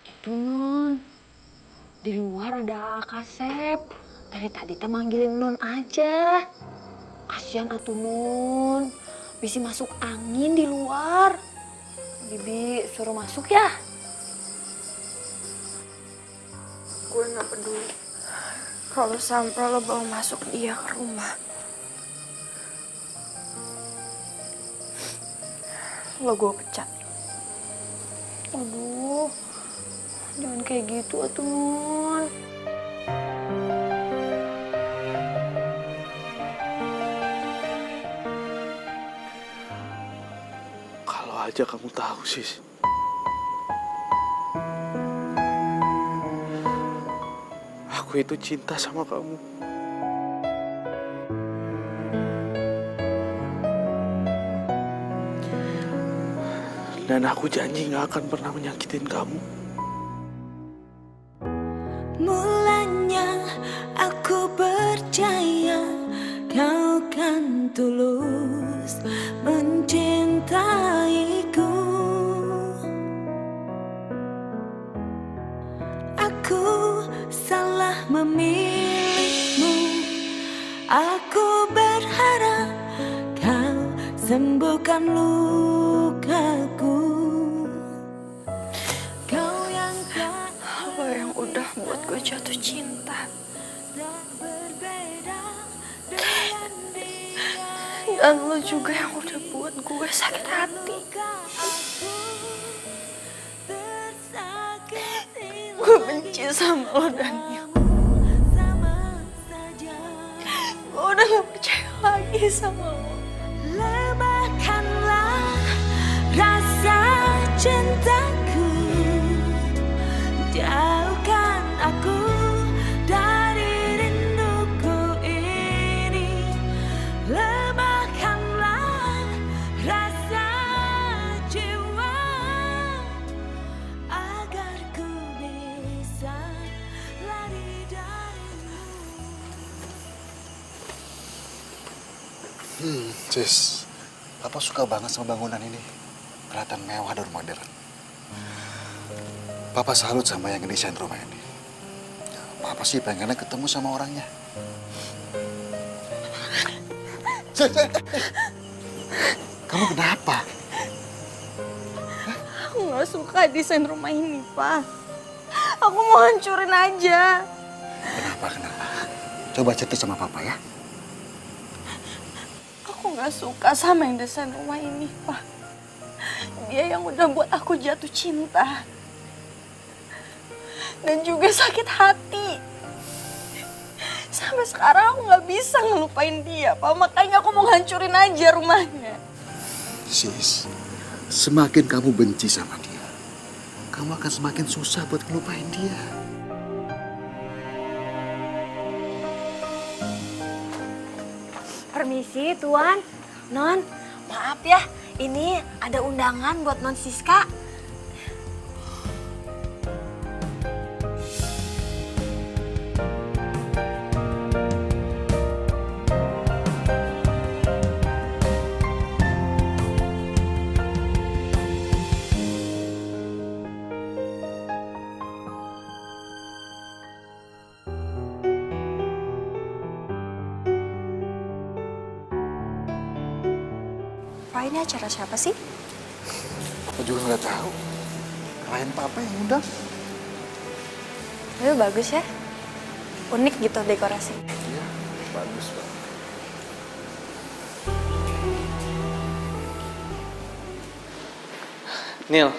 Itu Nun, di luar ada Kasep. Dari tadi kita manggilin Nun aja. Kasian atuh Nun, bisa masuk angin di luar. Bibi suruh masuk ya. Gue gak peduli kalau sampai lo bawa masuk dia ke rumah. Lo gue pecat. Aduh, jangan kayak gitu atuh Nun. Kalau aja kamu tahu, Sis. Aku itu cinta sama kamu. Dan aku janji gak akan pernah menyakitin kamu. Mulanya aku percaya kau kan tulus mencintaiku. Aku salah memilihmu. Aku berharap kau sembuhkan lukaku. Kau yang Lo yang udah buat gue jatuh cinta. tak berbeda dengan dia. Dan lo juga yang udah buat gue sakit hati. Gue benci sama lo, Daniel. Gue udah gak percaya lagi sama lo. Lemahkanlah rasa cintaku, jauhkan aku dari rinduku ini. Lemahkanlah rasa jiwa agar ku bisa lari darimu. Sis, Papa suka banget sama bangunan ini. Kelihatan mewah dan modern. Papa salut sama yang ngedesain rumah ini. Papa sih pengennya ketemu sama orangnya. Sis, kamu kenapa? Aku gak suka desain rumah ini, Pak. Aku mau hancurin aja. Kenapa? Coba cerita sama Papa ya. Aku gak suka sama yang desain rumah ini, Pak. Dia yang udah buat aku jatuh cinta. Dan juga sakit hati. Sampai sekarang aku gak bisa ngelupain dia, Pak. Makanya aku mau hancurin aja rumahnya. Sis, semakin kamu benci sama dia, kamu akan semakin susah buat ngelupain dia. Permisi, Tuan. Non, maaf ya. Ini ada undangan buat Non Siska. Pak, ini acara siapa sih? Aku juga nggak tahu. Klien Papa yang undang. Itu bagus ya. Unik gitu dekorasi. Iya, bagus Pak. Nil,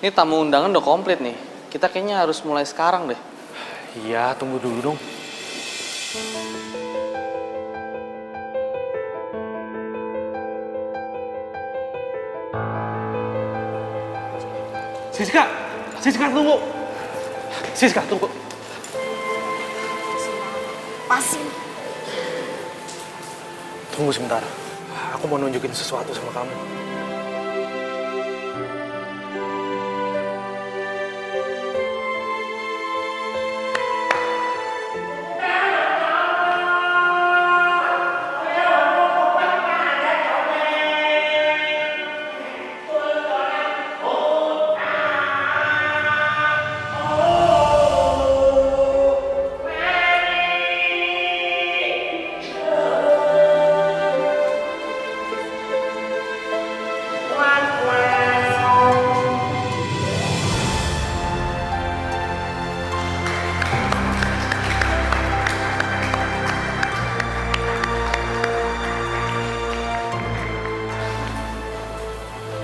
ini tamu undangan udah komplit nih. Kita kayaknya harus mulai sekarang deh. Iya, tunggu dulu dong. Siska tunggu. Siska tunggu. Pasin. Tunggu sebentar. Aku mau nunjukin sesuatu sama kamu.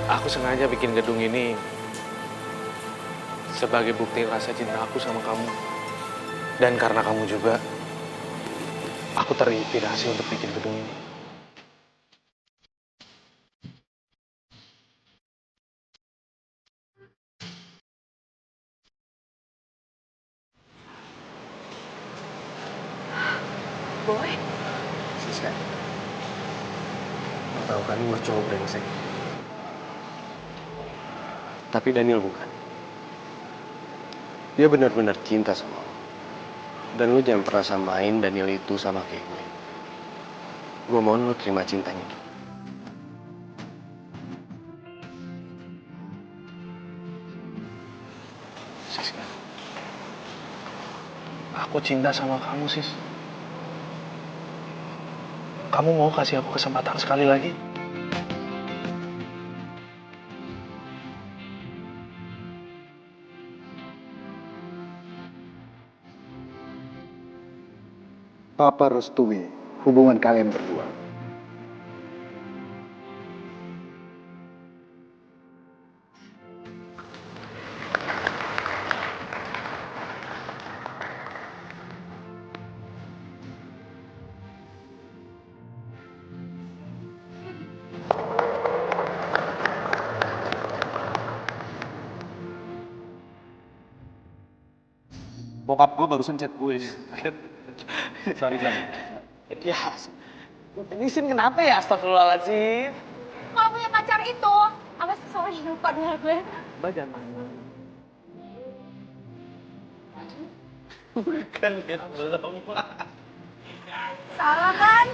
Aku sengaja bikin gedung ini sebagai bukti rasa cinta aku sama kamu. Dan karena kamu juga, aku terinspirasi untuk bikin gedung ini. Boy? Siska, lo tau kan gue cowok brengsek. Tapi Daniel bukan. Dia benar-benar cinta sama lo. Dan lu jangan pernah samain Daniel itu sama kayak gue. Gue mohon lu terima cintanya. Siska, aku cinta sama kamu, Sis. Kamu mau kasih aku kesempatan sekali lagi? Papa restui hubungan kalian berdua. Bokap gue barusan chat gue. Sorry, Bang. Ya, ini Sin kenapa ya? Astagfirullahaladzim. Kalau punya pacar itu, apa sih soalnya lupa dengan gue? Badan. Bukan, belum. Salah kan?